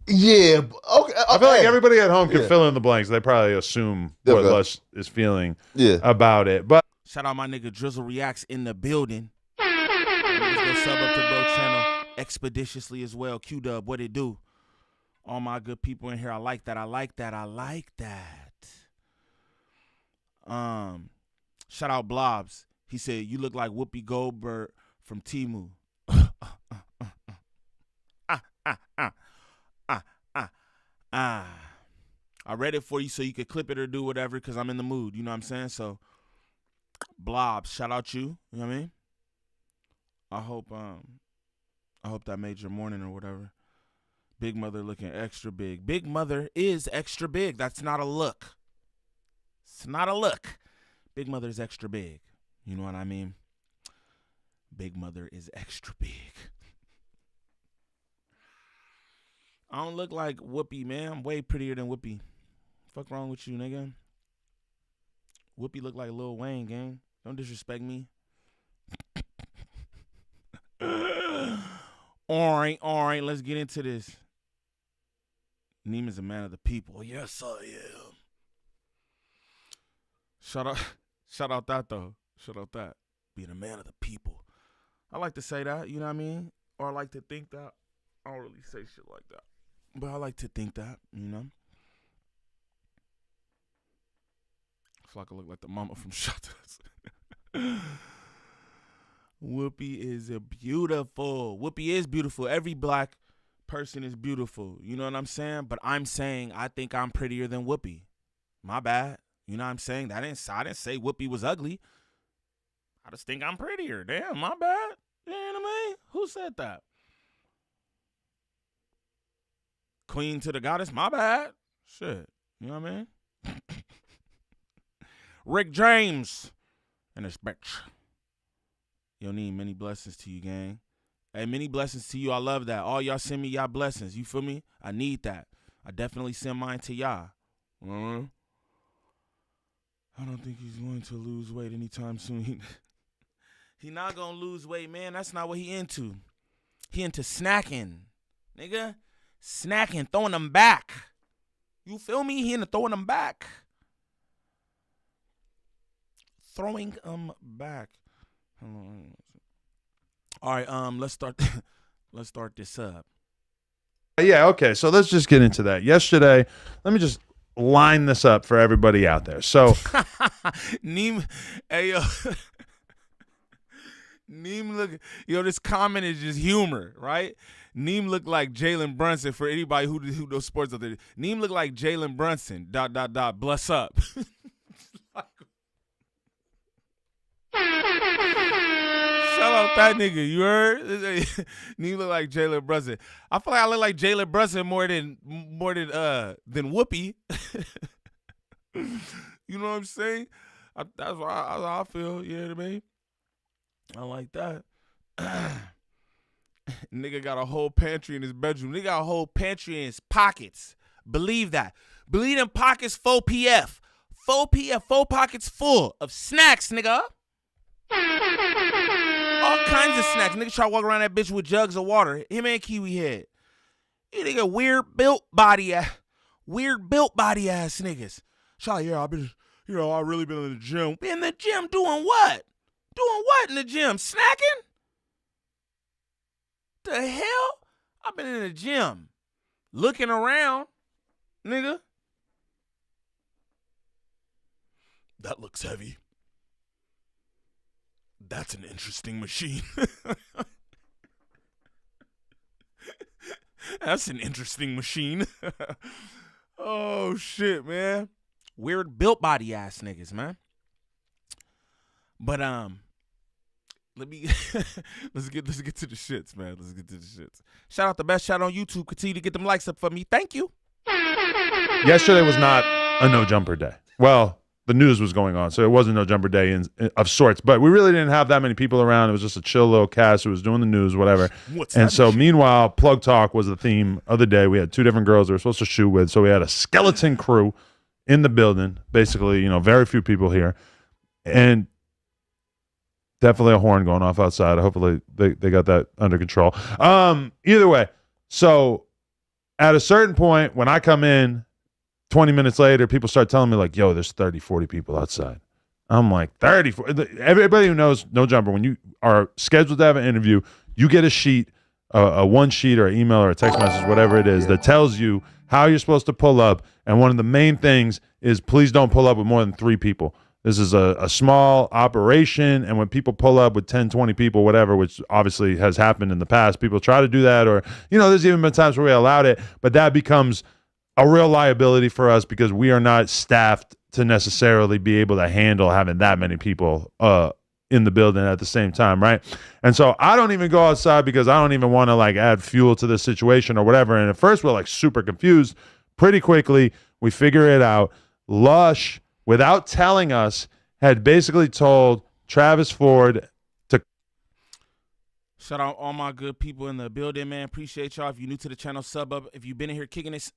Yeah. Okay. I feel like everybody at home can Yeah. fill in the blanks. They probably assume what Okay. Lush is feeling Yeah. about it. But Shout out my nigga Drizzle Reacts in the building. Niggas go sub up to bro channel expeditiously as well. Q-Dub, what it do? All my good people in here. I like that. I like that. I like that. Shout out Blobs. He said, you look like Whoopi Goldberg from Temu. I read it for you so you could clip it or do whatever because I'm in the mood. You know what I'm saying? So, Blobs, shout out you. You know what I mean? I hope that made your morning or whatever. Big Mother looking extra big. Big Mother is extra big. That's not a look. It's not a look. Big Mother is extra big. You know what I mean? Big Mother is extra big. I don't look like Whoopi, man. I'm way prettier than Whoopi. Fuck wrong with you, nigga? Whoopi look like Lil Wayne, gang. Don't disrespect me. All right, let's get into this. Niem is a man of the people. Yes, I am. Shout out that though. Shout out that. Being a man of the people. I like to say that, you know what I mean? Or I like to think that. I don't really say shit like that. But I like to think that, you know? I feel like I look like the mama from shoutouts. Whoopi is beautiful. Whoopi is beautiful. Every black person is beautiful. You know what I'm saying? But I'm saying I think I'm prettier than Whoopi. My bad. You know what I'm saying? I didn't say Whoopi was ugly. I just think I'm prettier. Damn, my bad. You know what I mean? Who said that? Queen to the goddess, my bad. Shit. You know what I mean? Rick James and this bitch. Yo, need many blessings to you, gang. Hey, many blessings to you. I love that. All y'all send me y'all blessings. You feel me? I need that. I definitely send mine to y'all. I don't think he's going to lose weight anytime soon. He not going to lose weight, man. That's not what he into. He into snacking. Nigga. Snacking, throwing them back. You feel me? He into throwing them back. Throwing them back. All right, let's start this up. Yeah, okay. So let's just get into that. Yesterday, let me just line this up for everybody out there. So Niem, hey yo. Niem look, yo, this comment is just humor, right? Niem look like Jalen Brunson for anybody who knows sports out there. Niem look like Jalen Brunson. ... Bless up. Shout out that nigga. You heard? Niem look like Jalen Brunson. I feel like I look like Jalen Brunson more than Whoopi. You know what I'm saying? That's how I feel. You know what I mean? I like that. Nigga got a whole pantry in his bedroom. Nigga got a whole pantry in his pockets. Believe that. Believe them pockets full PF. Full PF, full pockets full of snacks, nigga. All kinds of snacks. Nigga try to walk around that bitch with jugs of water. Him and Kiwi Head. You nigga weird built body ass niggas. Charlie, yeah, I've been, I really been in the gym. In the gym doing what? Doing what in the gym? Snacking? The hell? I've been in the gym. Looking around, nigga. That looks heavy. That's an interesting machine. That's an interesting machine. Oh shit, man. Weird built body ass niggas, man. But let's get to the shits, man. Let's get to the shits. Shout out the best shot on YouTube. Continue to get them likes up for me. Thank you. yesterday was not a no jumper day. Well, the news was going on, so it wasn't no jumper day of sorts. But we really didn't have that many people around. It was just a chill little cast who was doing the news, whatever. And so, meanwhile, Plug Talk was the theme of the day. We had two different girls we were supposed to shoot with, so we had a skeleton crew in the building. Basically, very few people here, and definitely a horn going off outside. Hopefully, they got that under control. Either way, so at a certain point, when I come in, 20 minutes later, people start telling me, like, yo, there's 30, 40 people outside. I'm like, 30, 40. Everybody who knows No Jumper, when you are scheduled to have an interview, you get a sheet, a one sheet or an email or a text message, whatever it is, that tells you how you're supposed to pull up. And one of the main things is please don't pull up with more than 3 people. This is a small operation, and when people pull up with 10, 20 people, whatever, which obviously has happened in the past, people try to do that, or, there's even been times where we allowed it, but that becomes a real liability for us because we are not staffed to necessarily be able to handle having that many people in the building at the same time, right? And so I don't even go outside because I don't even want to add fuel to this situation or whatever. And at first we're super confused. Pretty quickly we figure it out. Lush, without telling us, had basically told Travis Ford to... Shout out all my good people in the building, man. Appreciate y'all. If you're new to the channel, sub up. If you've been in here kicking it,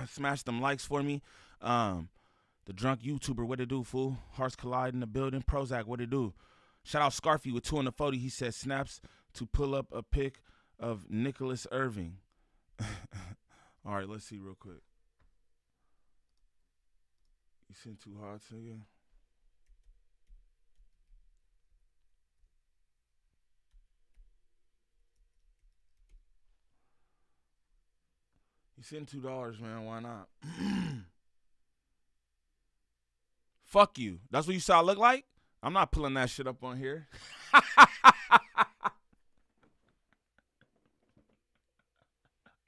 smash them likes for me. The drunk YouTuber, what it do, fool? Hearts collide in the building. Prozac, what it do? Shout out Scarfy with 2 on the 40. He said snaps to pull up a pic of Nicholas Irving. All right, let's see real quick. You sent 2 hearts again? You send $2, man. Why not? Fuck you. That's what you saw I look like? I'm not pulling that shit up on here.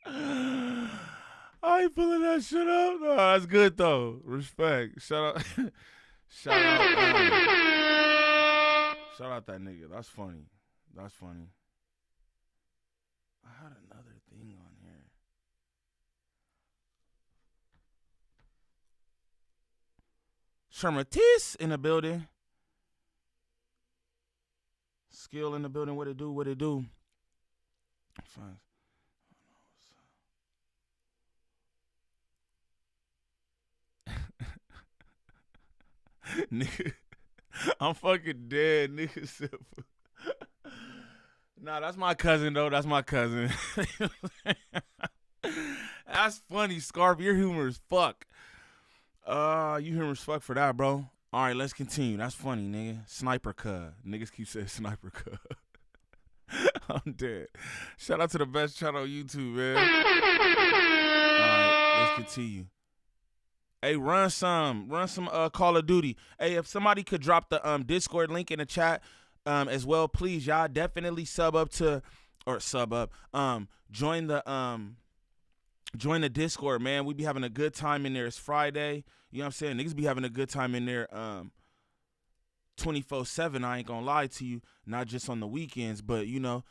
I ain't pulling that shit up. No, that's good though. Respect. Shout out. Shout out that nigga. That's funny. That's funny. I had another thing on here. Shermatis in the building. Skill in the building. What it do? What it do? Fine. Nigga, I'm fucking dead, nigga. Nah, that's my cousin, though. That's my cousin. That's funny, Scarf. Your humor is fuck. You humor is fuck for that, bro. All right, let's continue. That's funny, nigga. Sniper cuz. Niggas keep saying sniper cuz. I'm dead. Shout out to the best channel on YouTube, man. All right, let's continue. Hey, run some Call of Duty. Hey, if somebody could drop the Discord link in the chat as well, please, y'all definitely join the Discord, man. We be having a good time in there. It's Friday. You know what I'm saying? Niggas be having a good time in there 24/7. I ain't gonna lie to you. Not just on the weekends, but you know,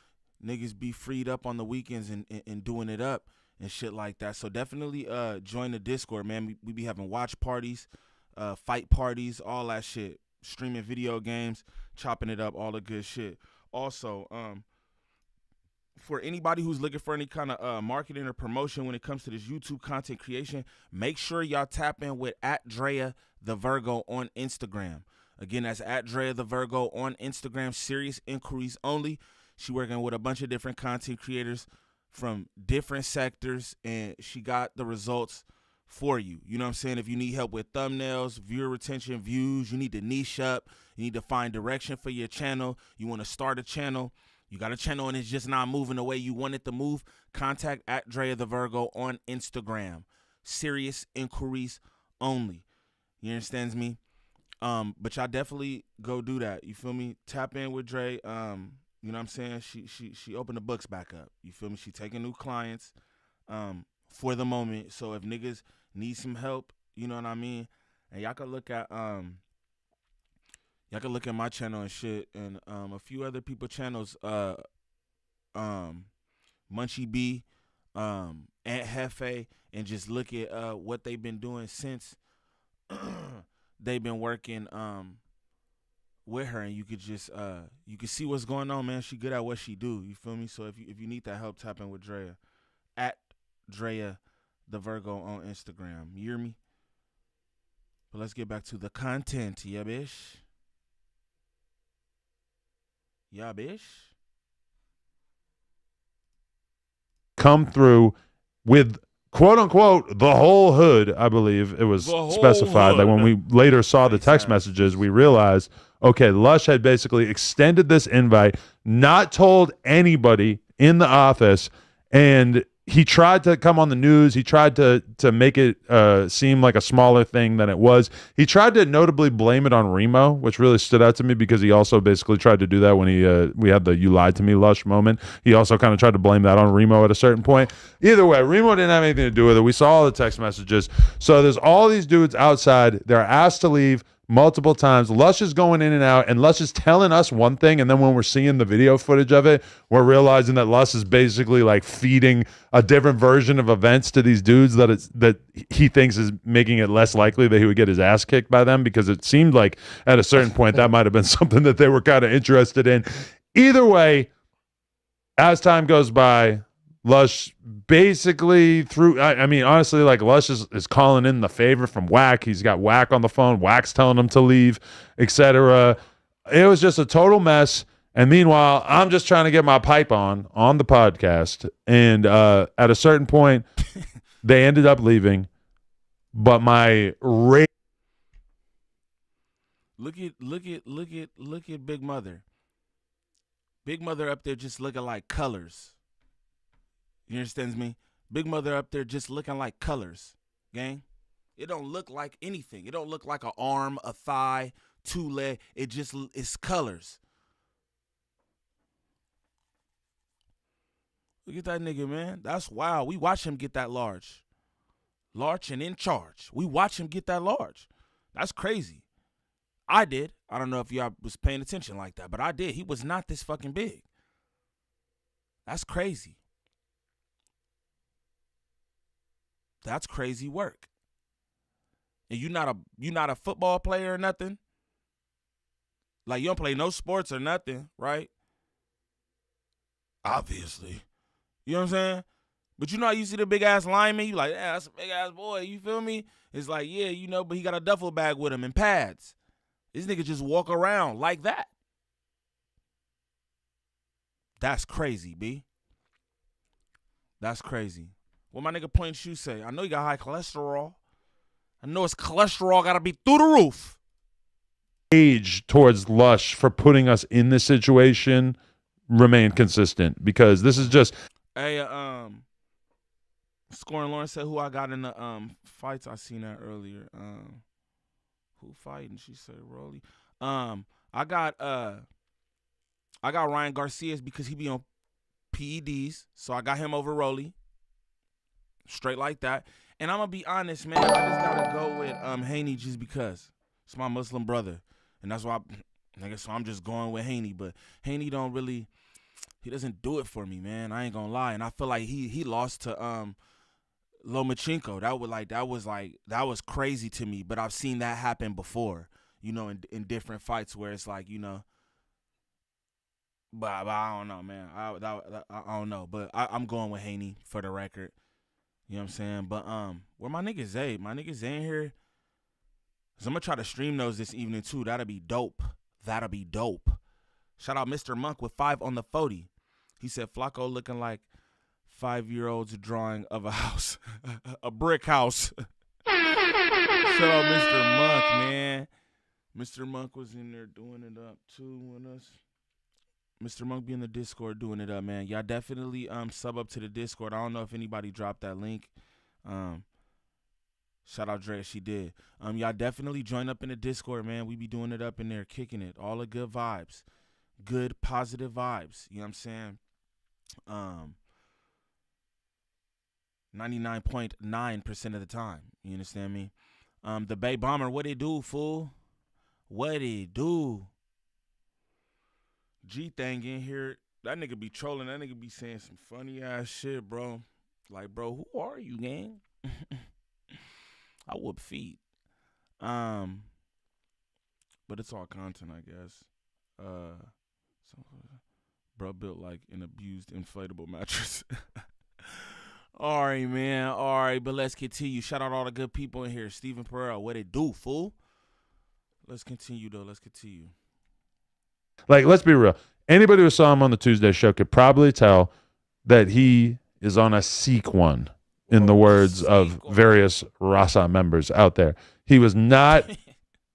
niggas be freed up on the weekends and doing it up and shit like that. So definitely join the Discord, man. We be having watch parties, fight parties, all that shit. Streaming video games, chopping it up, all the good shit. Also, for anybody who's looking for any kind of marketing or promotion when it comes to this YouTube content creation, make sure y'all tap in with @Drea_the_Virgo on Instagram. Again, that's @Drea_the_Virgo on Instagram. Serious inquiries only. She working with a bunch of different content creators from different sectors, and she got the results for you. You know what I'm saying? If you need help with thumbnails, viewer retention, views, you need to niche up, you need to find direction for your channel, you want to start a channel, you got a channel and it's just not moving the way you want it to move, contact @Drea_the_Virgo on Instagram. Serious inquiries only. You understand me? But y'all definitely go do that. You feel me? Tap in with Dre. You know what I'm saying? She opened the books back up. You feel me? She taking new clients for the moment. So if niggas need some help, you know what I mean? And y'all can look at my channel and shit, and a few other people channels, Munchie B, Aunt Hefe, and just look at what they've been doing since they've been working with her, and you could just you can see what's going on, man. She good at what she do. You feel me? So if you need that help, tap in with Drea @Drea_the_Virgo on Instagram. You hear me? But let's get back to the content, yeah, bitch. Yeah, bitch. Come through with quote unquote the whole hood. I believe it was specified that when we later saw the text messages, we realized, okay, Lush had basically extended this invite, not told anybody in the office, and he tried to come on the news. He tried to make it seem like a smaller thing than it was. He tried to notably blame it on Remo, which really stood out to me because he also basically tried to do that when we had the "you lied to me" Lush moment. He also kind of tried to blame that on Remo at a certain point. Either way, Remo didn't have anything to do with it. We saw all the text messages. So there's all these dudes outside. They're asked to leave multiple times. Lush is going in and out, and Lush is telling us one thing, and then when we're seeing the video footage of it, we're realizing that Lush is basically like feeding a different version of events to these dudes that he thinks is making it less likely that he would get his ass kicked by them, because it seemed like at a certain point that might have been something that they were kind of interested in. Either way, as time goes by, Lush basically I mean, honestly, like Lush is calling in the favor from Wack. He's got Wack on the phone. Wack's telling him to leave, etc. It was just a total mess. And meanwhile, I'm just trying to get my pipe on the podcast. And at a certain point, they ended up leaving. But my rate. Look at Big Mother. Big Mother up there just looking like colors. You understand me? Big Mother up there just looking like colors, gang. It don't look like anything. It don't look like an arm, a thigh, 2 leg. It's colors. Look at that nigga, man. That's wild. We watch him get that large. Large and in charge. We watch him get that large. That's crazy. I did. I don't know if y'all was paying attention like that, but I did. He was not this fucking big. That's crazy. That's crazy work. And you not a football player or nothing? Like, you don't play no sports or nothing, right? Obviously. You know what I'm saying? But you know how you see the big-ass lineman? You like, yeah, that's a big-ass boy. You feel me? It's like, yeah, you know, but he got a duffel bag with him and pads. This nigga just walk around like that. That's crazy, B. That's crazy. What my nigga Point Shoe say? I know you got high cholesterol. I know his cholesterol got to be through the roof. Age towards Lush for putting us in this situation remain consistent, because this is just... Hey, Scoring Lawrence said who I got in the fights. I seen that earlier. Who fighting? She said Rolly. I got Ryan Garcia's because he be on PEDs, so I got him over Rolly. Straight like that. And I'm gonna be honest, man. I just gotta go with Haney just because it's my Muslim brother, and that's why so I'm just going with Haney. But Haney he doesn't do it for me, man. I ain't gonna lie. And I feel like he lost to Lomachenko. That was crazy to me. But I've seen that happen before, you know, in different fights where it's like, you know. But I don't know, man. I don't know. But I'm going with Haney for the record. You know what I'm saying? But where my nigga Zay? My nigga Zay in here. So I'm gonna try to stream those this evening too. That'll be dope. Shout out Mr. Monk with 5 on the 40. He said Flacco looking like 5-year-old's drawing of a house, a brick house. Shout out Mr. Monk, man. Mr. Monk was in there doing it up too with us. Mr. Monk be in the Discord doing it up, man. Y'all definitely sub up to the Discord. I don't know if anybody dropped that link. Shout out Dre, she did. Y'all definitely join up in the Discord, man. We be doing it up in there, kicking it. All the good vibes. Good, positive vibes. You know what I'm saying? 99.9% of the time. You understand me? The Bay Bomber, what it do, fool? What it do? G-Thang in here. That nigga be trolling. That nigga be saying some funny ass shit, bro. Like, bro, who are you, gang? I whoop feet. But it's all content, I guess. Bro built like an abused inflatable mattress. All right, man. All right, but let's continue. Shout out all the good people in here. Steven Pereira, what it do, fool? Let's continue, though. Let's continue. Like, let's be real. Anybody who saw him on the Tuesday show could probably tell that he is on a seek one, in the words of various Rasa members out there. He was not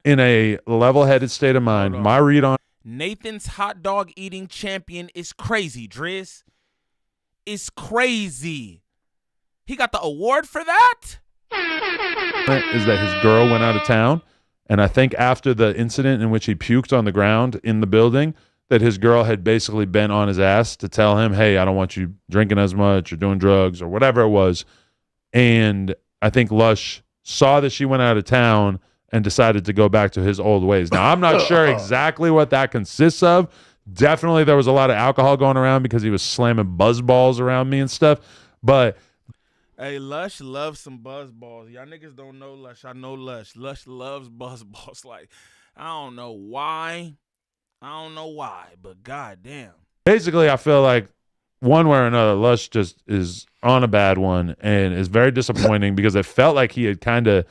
in a level-headed state of mind. My read on Nathan's hot dog eating champion is crazy, Driz. It's crazy. He got the award for that? Is that his girl went out of town, and I think after the incident in which he puked on the ground in the building, that his girl had basically been on his ass to tell him, hey, I don't want you drinking as much or doing drugs or whatever it was. And I think Lush saw that she went out of town and decided to go back to his old ways. Now, I'm not sure exactly what that consists of. Definitely there was a lot of alcohol going around because he was slamming buzz balls around me and stuff. But hey, Lush loves some buzz balls. Y'all niggas don't know Lush. I know Lush. Lush loves buzz balls. Like, I don't know why. But goddamn. Basically, I feel like one way or another, Lush just is on a bad one and is very disappointing because it felt like he had kind of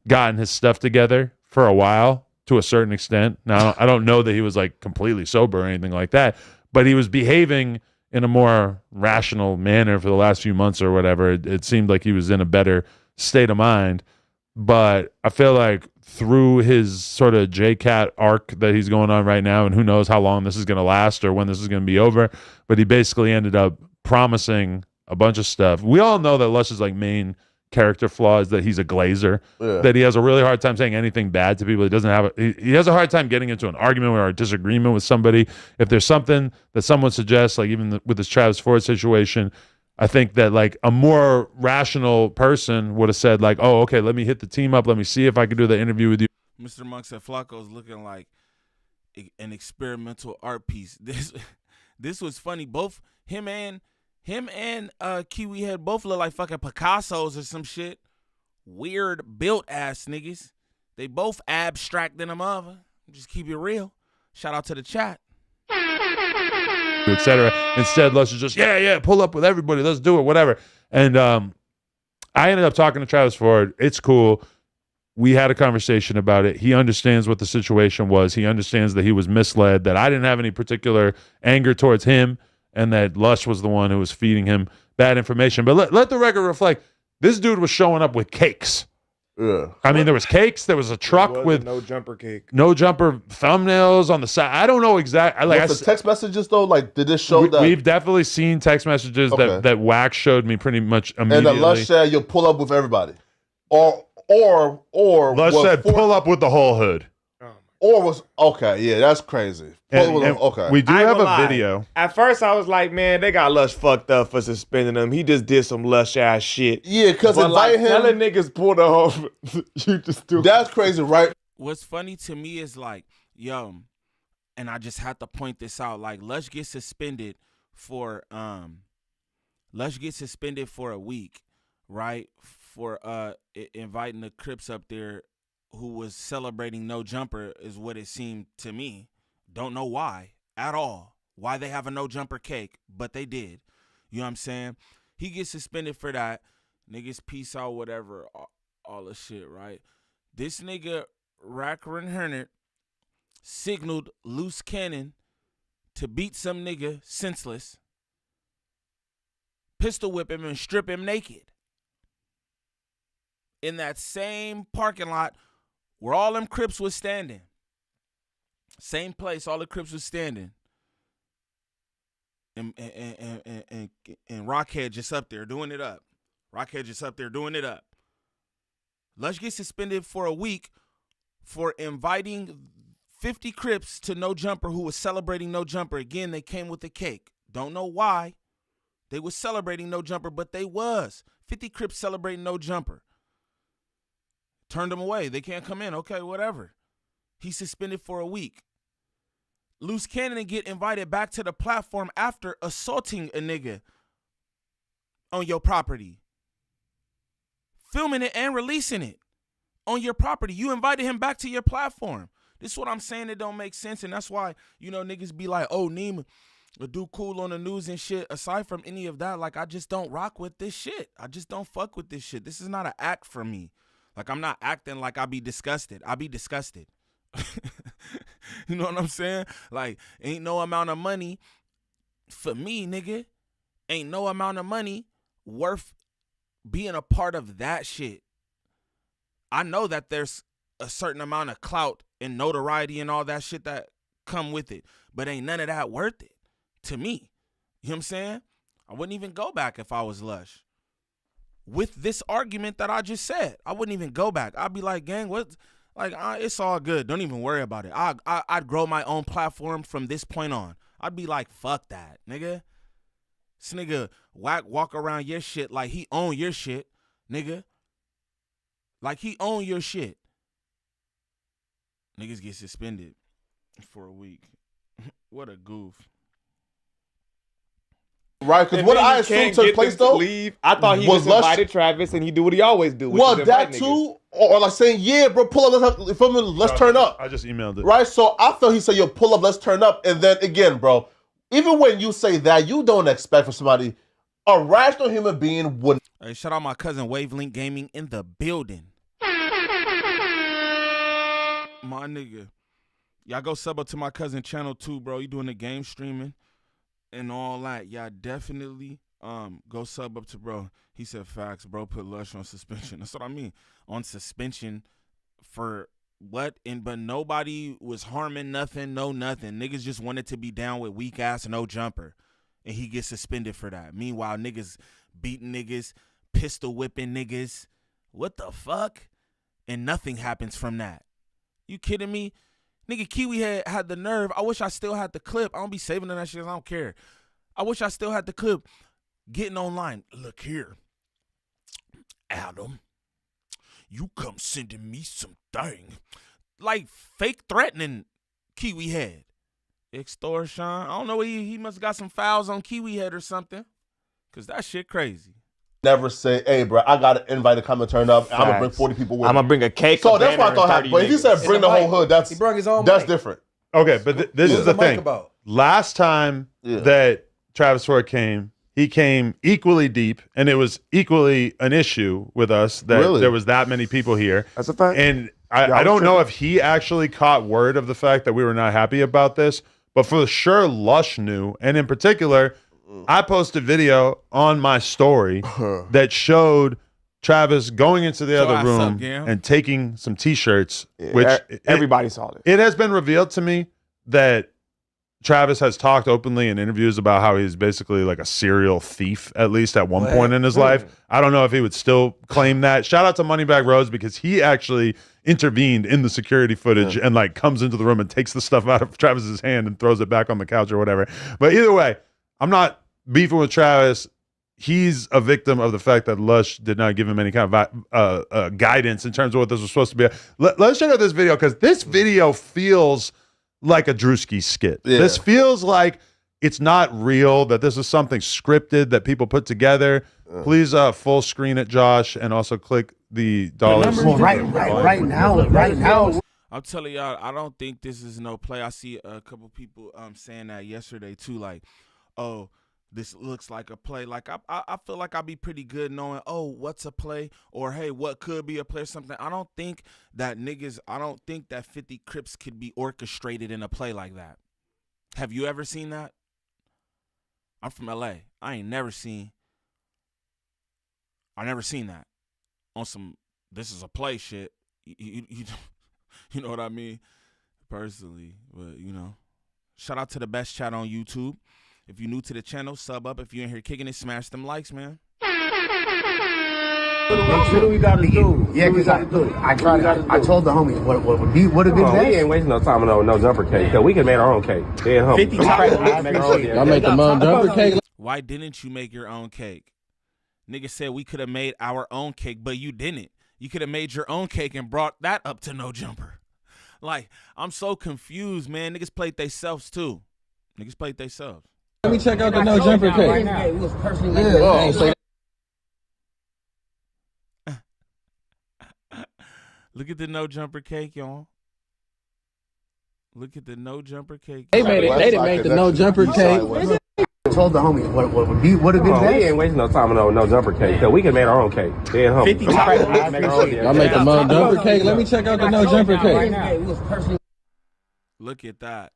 gotten his stuff together for a while to a certain extent. Now, I don't know that he was like completely sober or anything like that, but he was behaving in a more rational manner for the last few months or whatever. It seemed like he was in a better state of mind. But I feel like through his sort of J-Cat arc that he's going on right now, and who knows how long this is going to last or when this is going to be over, but he basically ended up promising a bunch of stuff. We all know that Lush's like main character flaw is that he's a glazer, that he has a really hard time saying anything bad to people. He doesn't have he has a hard time getting into an argument or a disagreement with somebody. If there's something that someone suggests, like even with this Travis Ford situation, I think that like a more rational person would have said like, oh, okay, let me hit the team up. Let me see if I can do the interview with you. Mr. Monk said Flacco's looking like an experimental art piece. This was funny. Both him and Kiwi Head both look like fucking Picassos or some shit. Weird built ass niggas. They both abstract than a mother. Just keep it real. Shout out to the chat. Etc. Instead, Lush is just, yeah, pull up with everybody. Let's do it, whatever. And I ended up talking to Travis Ford. It's cool. We had a conversation about it. He understands what the situation was. He understands that he was misled, that I didn't have any particular anger towards him, and that Lush was the one who was feeding him bad information. But let the record reflect, this dude was showing up with cakes. Yeah. I mean, there was cakes. There was a truck with no jumper cake, no jumper thumbnails on the side. I don't know exactly. Like the text messages though, like did this show that we've definitely seen text messages that Wax showed me pretty much immediately. And that Lush said you'll pull up with everybody, or Lush said pull up with the whole hood. Or was okay, yeah, that's crazy. Okay, we do have a video. At first, I was like, man, they got Lush fucked up for suspending him. He just did some Lush ass shit. Yeah, because like, telling niggas pull the whole, you just do. That's crazy, right? What's funny to me is like, yo, and I just have to point this out. Like, Lush gets suspended for a week, right? For inviting the Crips up there, who was celebrating No Jumper, is what it seemed to me. Don't know why at all. Why they have a No Jumper cake, but they did. You know what I'm saying? He gets suspended for that. Niggas peace out, whatever, all the shit, right? This nigga, Rackerin Hernet, signaled Loose Cannon to beat some nigga senseless, pistol whip him, and strip him naked. In that same parking lot where all them Crips was standing. Same place all the Crips was standing. And Rockhead just up there doing it up. Lush gets suspended for a week for inviting 50 Crips to No Jumper who was celebrating No Jumper. Again, they came with a cake. Don't know why. They was celebrating No Jumper, but they was. 50 Crips celebrating No Jumper. Turned them away. They can't come in. Okay, whatever. He's suspended for a week. Loose Cannon get invited back to the platform after assaulting a nigga on your property. Filming it and releasing it on your property. You invited him back to your platform. This is what I'm saying. It don't make sense. And that's why, you know, niggas be like, oh, Niem, a dude cool on the news and shit. Aside from any of that, like, I just don't rock with this shit. I just don't fuck with this shit. This is not an act for me. Like, I'm not acting like I be disgusted. I be disgusted. You know what I'm saying? Like, ain't no amount of money for me, nigga. Ain't no amount of money worth being a part of that shit. I know that there's a certain amount of clout and notoriety and all that shit that come with it, but ain't none of that worth it to me. You know what I'm saying? I wouldn't even go back if I was Lush. With this argument that I just said, I wouldn't even go back. I'd be like, gang, what? Like, it's all good. Don't even worry about it. I'd grow my own platform from this point on. I'd be like, fuck that, nigga. This nigga walk around your shit like he own your shit, nigga. Like he own your shit. Niggas get suspended for a week. What a goof. Right, because what I assumed took place though, leave. I thought he was invited Travis and he do what he always do. Well, that too, or like saying, yeah, bro, pull up, let's turn up. I just emailed it. Right, so I felt he said, yo, pull up, let's turn up. And then again, bro, even when you say that, you don't expect from somebody, a rational human being would. Hey, shout out my cousin Wavelength Gaming in the building. My nigga. Y'all go sub up to my cousin channel too, bro. You doing the game streaming and all that. Y'all definitely go sub up to bro. He said facts, bro. Put Lush on suspension. That's what I mean. On suspension for what? But nobody was harming nothing, no nothing. Niggas just wanted to be down with weak ass No Jumper. and he gets suspended for that. Meanwhile, niggas beating niggas, pistol whipping niggas. What the fuck? And nothing happens from that. You kidding me? Nigga, Kiwi had the nerve. I wish I still had the clip. I don't be saving that shit. I don't care. I wish I still had the clip. Getting online. Look here, Adam. You come sending me some thing. Like fake threatening Kiwi head. Extortion. I don't know. He must have got some files on Kiwi head or something. Because that shit crazy. Never say, hey, bro, I got an invite to come and turn up. And I'm going to bring 40 people with me. I'm going to bring a cake. So that's what I thought happened. But if he said bring the whole hood, that's different. Okay, but this is the thing. Last time that Travis Ford came, he came equally deep, and it was equally an issue with us that there was that many people here. That's a fact. And I don't know if he actually caught word of the fact that we were not happy about this, but for sure Lush knew. And in particular, I posted video on my story that showed Travis going into the other room and taking some T-shirts, which everybody saw it. It has been revealed to me that Travis has talked openly in interviews about how he's basically like a serial thief, at least at one point in his life. I don't know if he would still claim that. Shout out to Moneybag Rose because he actually intervened in the security footage and like comes into the room and takes the stuff out of Travis's hand and throws it back on the couch or whatever. But either way, I'm not beefing with Travis. He's a victim of the fact that Lush did not give him any kind of guidance in terms of what this was supposed to be. Let's check out this video because this video feels like a Drewski skit. This feels like it's not real, that this is something scripted that people put together. Please full screen it, Josh, and also click the dollars. Well, right now. I'm telling y'all, I don't think this is no play. I see a couple people saying that yesterday too, like, oh, this looks like a play. Like I feel like I'll be pretty good knowing, oh, what's a play, or hey, what could be a play or something. I don't think that 50 Crips could be orchestrated in a play like that. Have you ever seen that? I'm from LA. I never seen that on some this is a play shit. You know what I mean? Personally, but you know, shout out to the best chat on YouTube. If you're new to the channel, sub up. If you're in here kicking it, smash them likes, man. What do we got to do? Yeah, because I told the homies what would have been best. We ain't wasting no time on no jumper cake. Cause we can make our own cake. 50 Y'all make the mom jumper cake. Why didn't you make your own cake? Nigga said we could have made our own cake, but you didn't. You could have made your own cake and brought that up to No Jumper. Like, I'm so confused, man. Niggas played they selves too. Niggas played they selves. Let me check out the No Jumper cake. Look at the No Jumper cake, y'all. Look at the No Jumper cake. They didn't make the No Jumper cake. I told the homies what would have been best. We ain't wasting no time on no jumper cake. Cause we can make our own cake. 50 Y'all make the mom jumper cake. Let me check out the No Jumper cake. Look at that.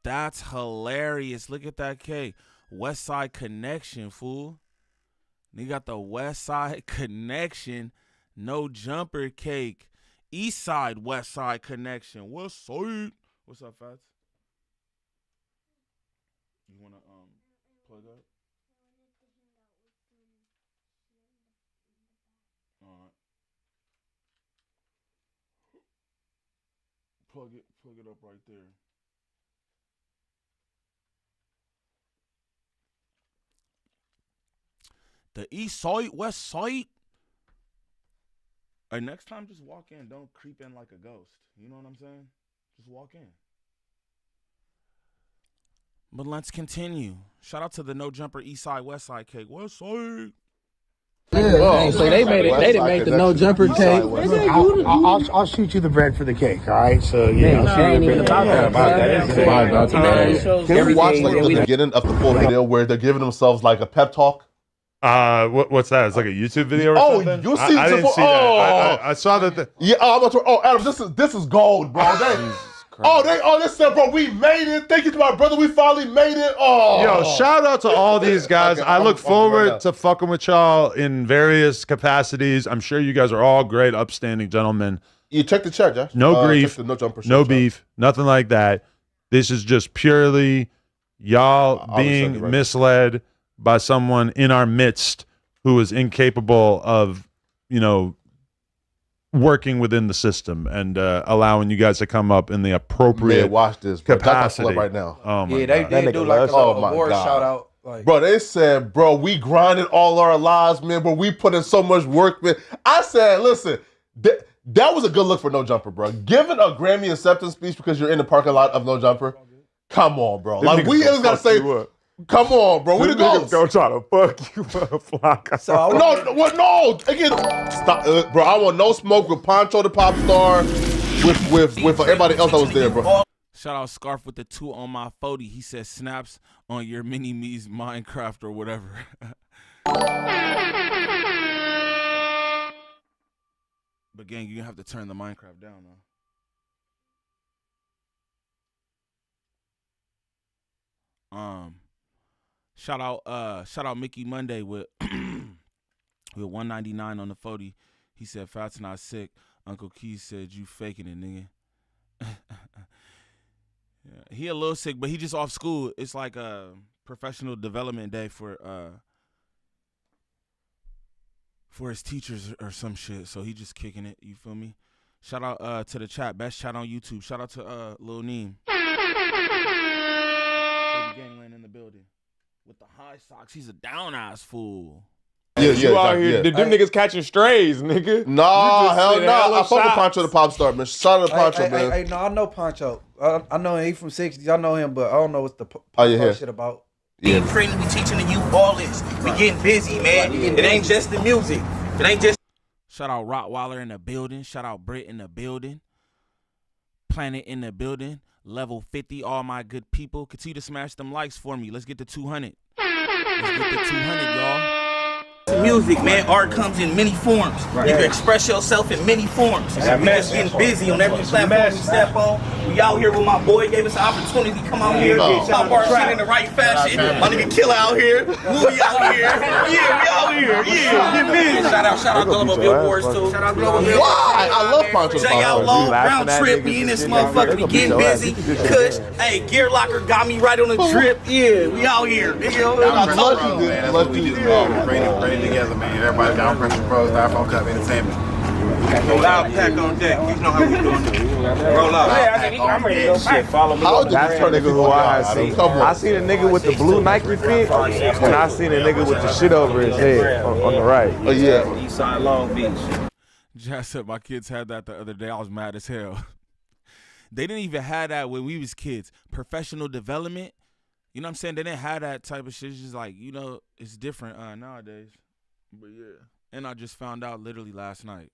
That's hilarious. Look at that cake. West Side Connection, fool. You got the West Side Connection, No Jumper cake. East Side, West Side Connection. West Side. What's up, Fats? You want to plug up? All right. Plug it up right there. The East Side, West Side. All right, next time, just walk in. Don't creep in like a ghost. You know what I'm saying? Just walk in. But let's continue. Shout out to the No Jumper East Side, West Side cake. West Side. So they didn't make the No Jumper cake. I'll shoot you the bread for the cake, all right? So, yeah. Can we watch like the beginning of the full video where they're giving themselves like a pep talk? What's that? It's like a YouTube video or something? You see I didn't see that. I saw that. Adam, this is gold, bro. They said, bro, we made it. Thank you to my brother. We finally made it. Oh, yo, shout out to all these guys. I look forward to fucking with y'all in various capacities. I'm sure you guys are all great, upstanding gentlemen. You check the chat, Josh. No grief, check the No Jumper no chat. beef, nothing like that. This is just purely y'all I'll being check it right misled by someone in our midst who is incapable of, working within the system and allowing you guys to come up in the appropriate watch this, bro. capacity That's right now. Oh my Yeah, God. they did do like a little award shout out. Like, bro, they said, bro, we grinded all our lives, man, but we put in so much work, man. I said, listen, that was a good look for No Jumper, bro. Giving a Grammy acceptance speech because you're in the parking lot of No Jumper. Come on, bro. Like, we always got to say, come on, bro. We the goals. Gonna try to fuck you up, Flocka. So no. Again, stop, bro. I want no smoke with Poncho the Pop Star, with everybody else that was there, bro. Shout out Scarf with the 2 on my 40. He said snaps on your mini-me's Minecraft or whatever. But gang, you have to turn the Minecraft down though. Shout out Mickey Monday with with 199 on the 40. He said Fat's not sick. Uncle Keith said you faking it, nigga. Yeah, he a little sick, but he just off school. It's like a professional development day for his teachers or some shit. So he just kicking it. You feel me? Shout out to the chat. Best chat on YouTube. Shout out to Lil Niem. Baby Gangland in the building with the high socks. He's a down ass fool. Yeah, you out here. Them niggas catching strays, nigga. Nah, hell no. I fuck with Poncho the Pop Star, man. Shout out to Poncho, man. Hey, no, I know Poncho. I know him. He from 60s. I know him, but I don't know what's the shit about. Being training, we teaching the youth all this. We getting busy, man. It ain't just the music. It ain't just. Shout out Rottweiler in the building. Shout out Britt in the building. Planet in the building. Level 50. All my good people. Continue to smash them likes for me. Let's get to 200. Let's get to 200, y'all. Music, man. Art comes in many forms. You can express yourself in many forms. We just getting busy on every platform we step on. We out here with my boy, gave us an opportunity to come out here, pop our shit in the right fashion. My nigga Killer out here. We out here. Yeah, we out here. Yeah, get busy. Shout out Global Billboards too. Shout out Global Billboards. Why? I love Poncho. J Outlaw, Round Trip, we in this motherfucker. We getting busy. Kush, hey, Gear Locker got me right on the drip. Yeah, we out here. Let's do this. Together, man. Everybody down pressure pros, Housephone Cup Entertainment. Loud pack on deck. You know how we doing it. Roll up. I'm ready to go back. Follow me. That's the nigga who I see. I seen a nigga with the blue Nike fit, and I seen a nigga with the shit over his head on the right. Oh yeah. Eastside Long Beach. Jazz said my kids had that the other day. I was mad as hell. They didn't even have that when we was kids. Professional development. You know what I'm saying? They didn't have that type of shit. It's just like, it's different nowadays. But yeah, and I just found out literally last night.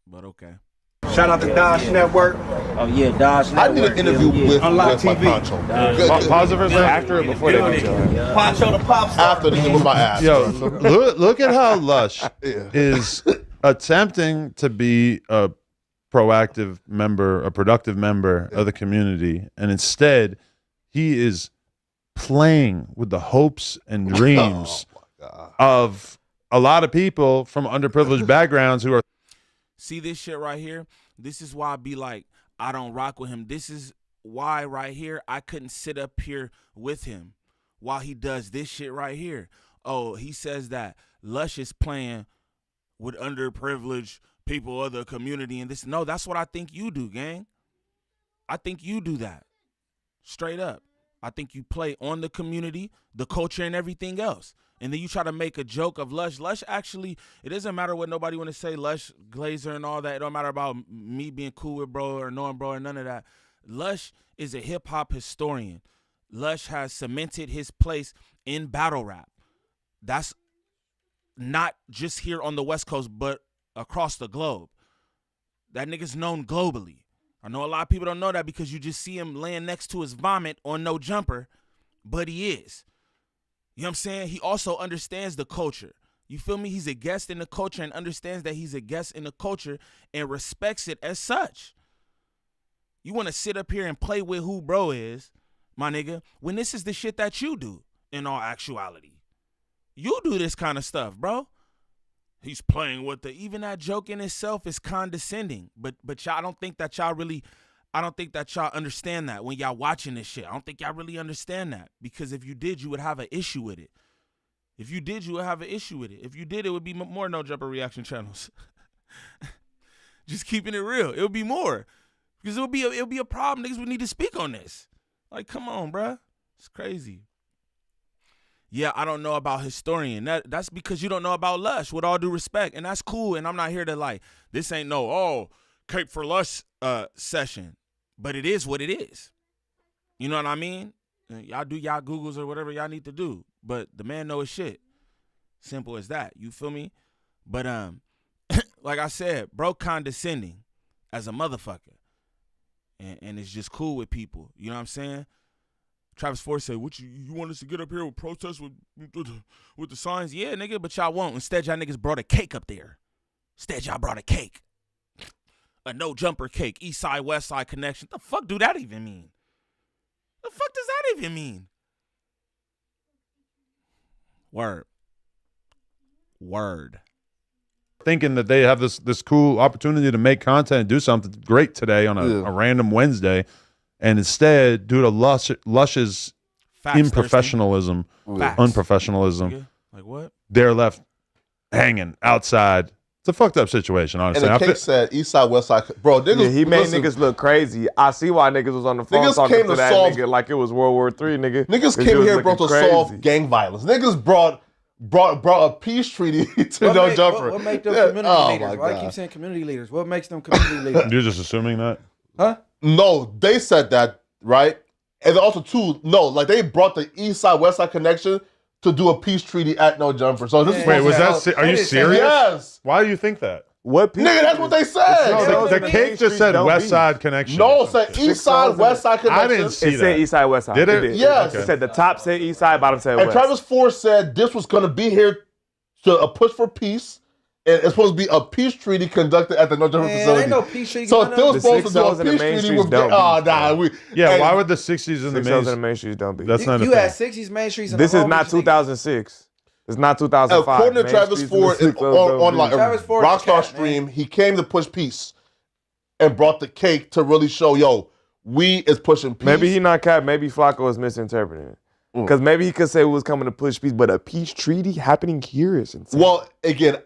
But okay. Shout out to Dodge Network. Oh yeah, Dodge Network. I did an interview with Poncho. Pause it for a second. After or before they beat you? Poncho the Pop Star. After they with my ass. Yo, look at how Lush is attempting to be a proactive member, a productive member of the community, and instead he is playing with the hopes and dreams of a lot of people from underprivileged backgrounds who are. See this shit right here? This is why I be like, I don't rock with him. This is why right here I couldn't sit up here with him while he does this shit right here. Oh, he says that Lush is playing with underprivileged people of the community and this. No, that's what I think you do, gang. I think you do that. Straight up. I think you play on the community, the culture, and everything else. And then you try to make a joke of Lush. Lush actually, it doesn't matter what nobody want to say, Lush, Glazer, and all that. It don't matter about me being cool with bro or knowing bro or none of that. Lush is a hip-hop historian. Lush has cemented his place in battle rap. That's not just here on the West Coast, but across the globe. That nigga's known globally. I know a lot of people don't know that because you just see him laying next to his vomit on No Jumper, but he is. You know what I'm saying? He also understands the culture. You feel me? He's a guest in the culture and understands that he's a guest in the culture and respects it as such. You want to sit up here and play with who bro is, my nigga, when this is the shit that you do in all actuality. You do this kind of stuff, bro. he's playing with the. Even that joke in itself is condescending. But y'all, I don't think that y'all understand that when y'all watching this shit. I don't think y'all really understand that, because if you did, you would have an issue with it. If you did, you would have an issue with it. If you did, it would be more No Jumper reaction channels. Just keeping it real, it would be more, because it would be a problem. Niggas would need to speak on this. Like, come on, bruh. It's crazy. Yeah, I don't know about historian. That's because you don't know about Lush, with all due respect. And that's cool. And I'm not here to like, this ain't no, Cape for Lush session. But it is what it is. You know what I mean? Y'all do y'all Googles or whatever y'all need to do. But the man know his shit. Simple as that. You feel me? But like I said, bro condescending as a motherfucker. And it's just cool with people. You know what I'm saying? Travis Ford said, "What you want us to get up here with protests with the signs?" Yeah, nigga, but y'all won't. Instead, y'all niggas brought a cake up there. Instead, y'all brought a cake. A No Jumper cake. East Side, West Side connection. The fuck do that even mean? The fuck does that even mean? Word. Thinking that they have this cool opportunity to make content and do something great today on a random Wednesday. And instead, due to Lush's unprofessionalism, Like what? they're left hanging outside. It's a fucked up situation, honestly. And the cake said East Side, West Side. Bro, niggas, he made niggas look crazy. I see why niggas was on the phone talking to that nigga like it was World War III, nigga. Niggas came here, bro, to solve gang violence. Niggas brought a peace treaty to No Jumper. What make them community leaders? Why I keep saying community leaders? What makes them community leaders? You're just assuming that? Huh? No, they said that, right? And also, too, no, like they brought the East Side, West Side connection to do a peace treaty at No Jumper. So this is wait, was that? Are you serious? Yes. Why do you think that? What peace? Nigga, that's what they said. No, the cake just said West Side connection. No, it said East Side, West Side connection. I didn't see that. It said East Side, West Side. Did it? Yes. It said the top said East Side, bottom said West. And Travis Ford said this was going to be here to a push for peace. And it's supposed to be a peace treaty conducted at the No Jumper facility. Ain't no peace treaty. So if they were supposed to do a peace treaty, why would the 60s and the main streets don't be? That's not a You thing. had 60s main streets. This is not 2006. It's not 2005. According to Travis Ford on like a Rockstar stream, he came to push peace and brought the cake to really show, yo, we is pushing peace. Maybe he not cap. Maybe Flacco is misinterpreting it. Because maybe he could say we was coming to push peace, but a peace treaty happening here is insane. Well, again,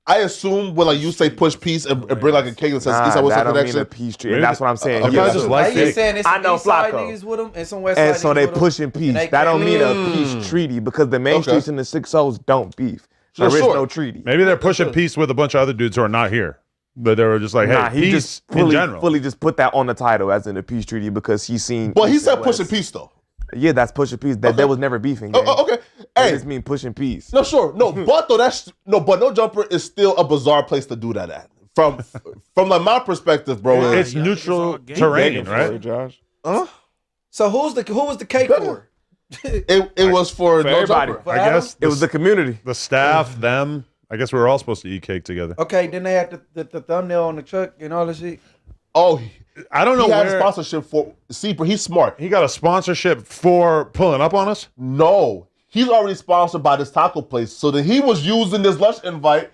I assume when like you say push peace and bring like a cake that says East Side West Side connection. Mean a peace treaty. And that's what I'm saying. I just like you saying it's I know East Side Flacco. niggas with them and some West And Side so they niggas with pushing peace. That don't mean a peace treaty because the main streets and the 6-0s don't beef. There is no treaty. Maybe they're pushing peace with a bunch of other dudes who are not here. But they were just like, hey, he peace just in general. fully just put that on the title as in a peace treaty because he's seen. But he said pushing peace though. Yeah, that's pushing peace. That there was never beefing. Okay. Hey, just mean pushing peace. No, sure. No, but though but No Jumper is still a bizarre place to do that at. From like my perspective, bro. It's neutral terrain, right? Josh. So who was the cake for? It was for No everybody. Jumper. I guess It was the community. the staff, them. I guess we were all supposed to eat cake together. Okay, then they had the thumbnail on the truck and all that shit. Oh, I don't know he had where a sponsorship for. See, but he's smart. he got a sponsorship for pulling up on us. No, he's already sponsored by this taco place. So then he was using this Lush invite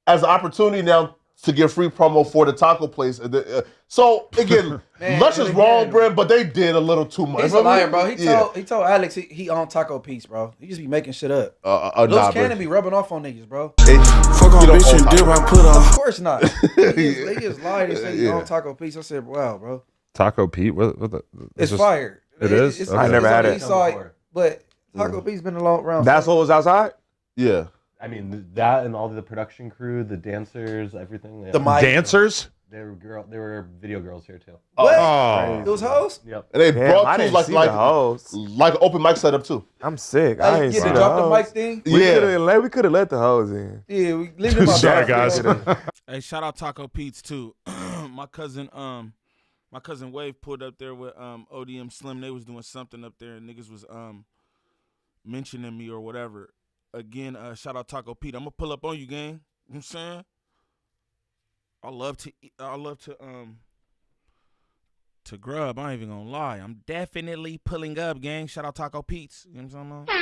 as an opportunity now to get free promo for the taco place. So again, Lush is wrong, bro, but they did a little too much. He's a liar, bro. He told Alex he on Taco Peace, bro. He just be making shit up. Lush Cannon be rubbing off on niggas, bro. Fuck on bitch and dip I put Of course not. He just lied and said he on Taco Peace. I said, wow, bro. Taco Pete? What It's fire. It is? It's, Okay. I never had it. But Taco Pete's been a long round. That's what was outside? Yeah. I mean, that and all the production crew, the dancers, everything. The mic. Dancers? They were video girls here too. What? Oh. Those hoes? Yep. And they brought I two didn't see the hoes. like an open mic setup too. I'm sick. I ain't Get see the the drop the hoes. mic thing? We could have let the hoes in. Yeah, we leave them out Sorry, there. guys. Hey, shout out Taco Pete's too. my cousin Wave pulled up there with ODM Slim. They was doing something up there, and niggas was mentioning me or whatever. Again, shout out Taco Pete. I'm gonna pull up on you, gang. You know what I'm saying? I love to grub. I ain't even gonna lie. I'm definitely pulling up, gang. Shout out Taco Pete's. You know what I'm talking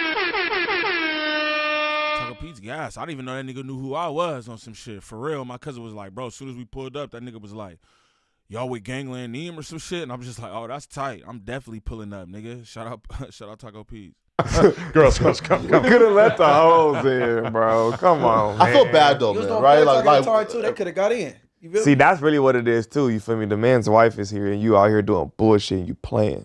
about? Taco Pete's gas. I didn't even know that nigga knew who I was on some shit. For real, my cousin was like, bro, as soon as we pulled up, that nigga was like, y'all with Gvnglvnd Niem or some shit? And I'm just like, oh, that's tight. I'm definitely pulling up, nigga. Shout out Taco Pete's. Girls, come. Could have let the hoes in, bro. Come on, man. I feel bad though, man. Right? Like too, they could have got in. You feel See, me? that's really what it is too. You feel me? The man's wife is here, and you out here doing bullshit. And you playing.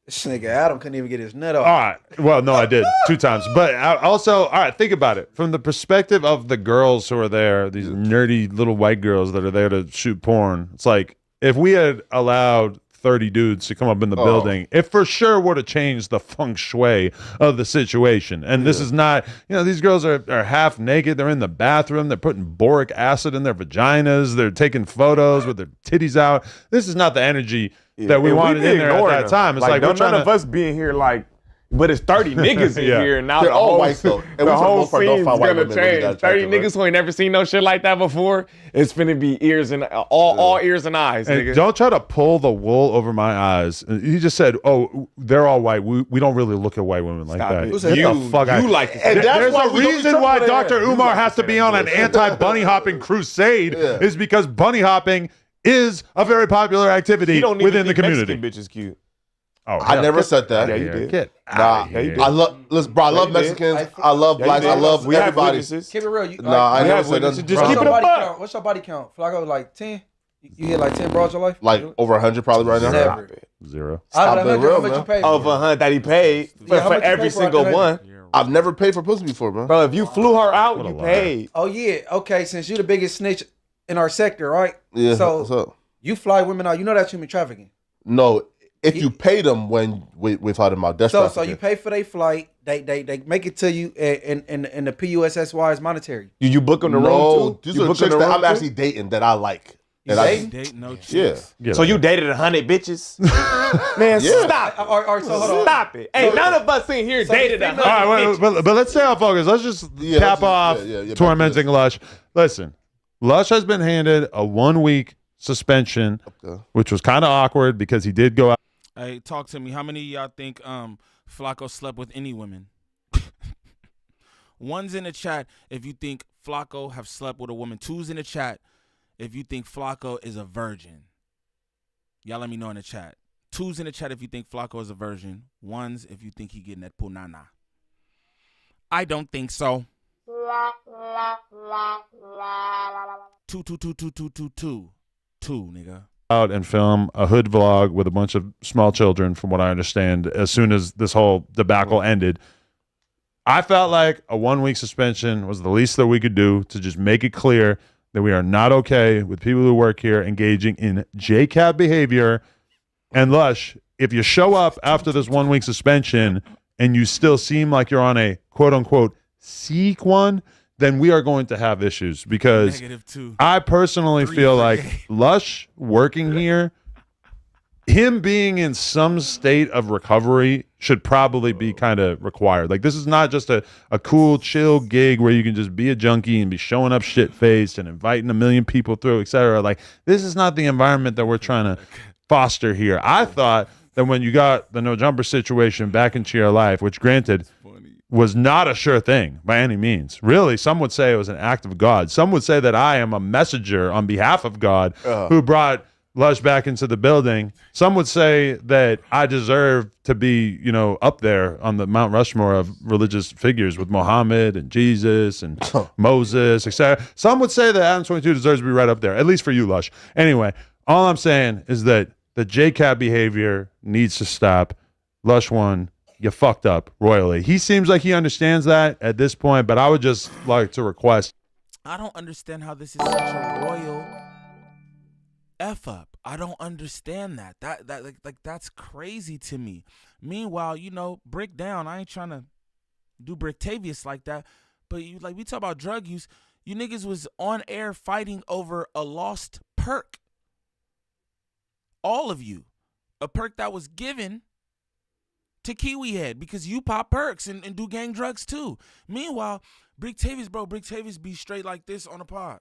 This nigga Adam couldn't even get his nut off. All right. Well, no, I did 2 times. But I also, all right, think about it. From the perspective of the girls who are there, these nerdy little white girls that are there to shoot porn, it's like if we had allowed 30 dudes to come up in the building, it for sure would have changed the feng shui of the situation. And this is not, these girls are half naked. They're in the bathroom. They're putting boric acid in their vaginas. They're taking photos with their titties out. This is not the energy that we wanted in there at that time. It's like we're none of us being here like, but it's 30 niggas in here, and now the whole, the whole scene's gonna change. 30 niggas who ain't never seen no shit like that before. It's finna be ears and all ears and eyes, and nigga. Don't try to pull the wool over my eyes. You just said, "Oh, they're all white." We don't really look at white women like that. You like it. And there's a reason why Dr. Umar has to be on an anti-bunny hopping crusade. Is because bunny hopping is a very popular activity within the community. Mexican bitches cute. Oh, I never said that. Yeah, you did. Get I love Mexicans. I love blacks. I love everybody. Keep it real. I never said that. Just keep it a buck. What's your body count? Flacco, like 10? You hit like 10 broads your life? Like over 100 probably right now. Never. 0. Out of 100, how much you paid? Over 100 that he paid for every single one. I've never paid for pussy before, bro. Bro, if you flew her out, you paid. Oh, yeah. Okay, since you the biggest snitch in our sector, right? Yeah. So you fly women out. You know that's human trafficking. No. If you pay them when we've had them out, that's so you pay for their flight, they make it to you, and the PUSSY is monetary. You book them the room too? These are chicks that I'm actually dating that I like. Dating no chicks. Yeah. So you dated 100 bitches? Man, stop. All right, so hold on. Stop it. Hey, none of us in here dated 100 bitches. All right, but let's stay on focus. Let's just cap off tormenting Lush. Listen, Lush has been handed a 1-week suspension, which was kind of awkward because he did go out. Hey, talk to me. How many of y'all think Flacco slept with any women? One's in the chat if you think Flacco have slept with a woman. 2's in the chat if you think Flacco is a virgin. Y'all let me know in the chat. 2's in the chat if you think Flacco is a virgin. 1's if you think he getting that punana. I don't think so. 2, nigga. Out and film a hood vlog with a bunch of small children, from what I understand, as soon as this whole debacle ended. I felt like a 1-week suspension was the least that we could do to just make it clear that we are not okay with people who work here engaging in JCAB behavior. And Lush, if you show up after this 1-week suspension and you still seem like you're on a quote-unquote seek one, then we are going to have issues, because I personally feel like Lush working here, him being in some state of recovery should probably be kind of required. Like, this is not just a cool, chill gig where you can just be a junkie and be showing up shit-faced and inviting a million people through, etc. Like, this is not the environment that we're trying to foster here. I thought that when you got the No Jumper situation back into your life, which granted was not a sure thing by any means. Really, some would say it was an act of God. Some would say that I am a messenger on behalf of God who brought Lush back into the building. Some would say that I deserve to be, up there on the Mount Rushmore of religious figures with Muhammad and Jesus and Moses, etc. Some would say that Adam22 deserves to be right up there, at least for you, Lush. Anyway, all I'm saying is that the JCAB behavior needs to stop. Lush won. You fucked up royally. He seems like he understands that at this point, but I would just like to request. I don't understand how this is such a royal F up. I don't understand that. That's crazy to me. Meanwhile, break down. I ain't trying to do Bricktavius like that, but we talk about drug use. You niggas was on air fighting over a lost perk. All of you. A perk that was given to Kiwi Head, because you pop perks and do gang drugs too. Meanwhile, Bricktavius be straight like this on a pod.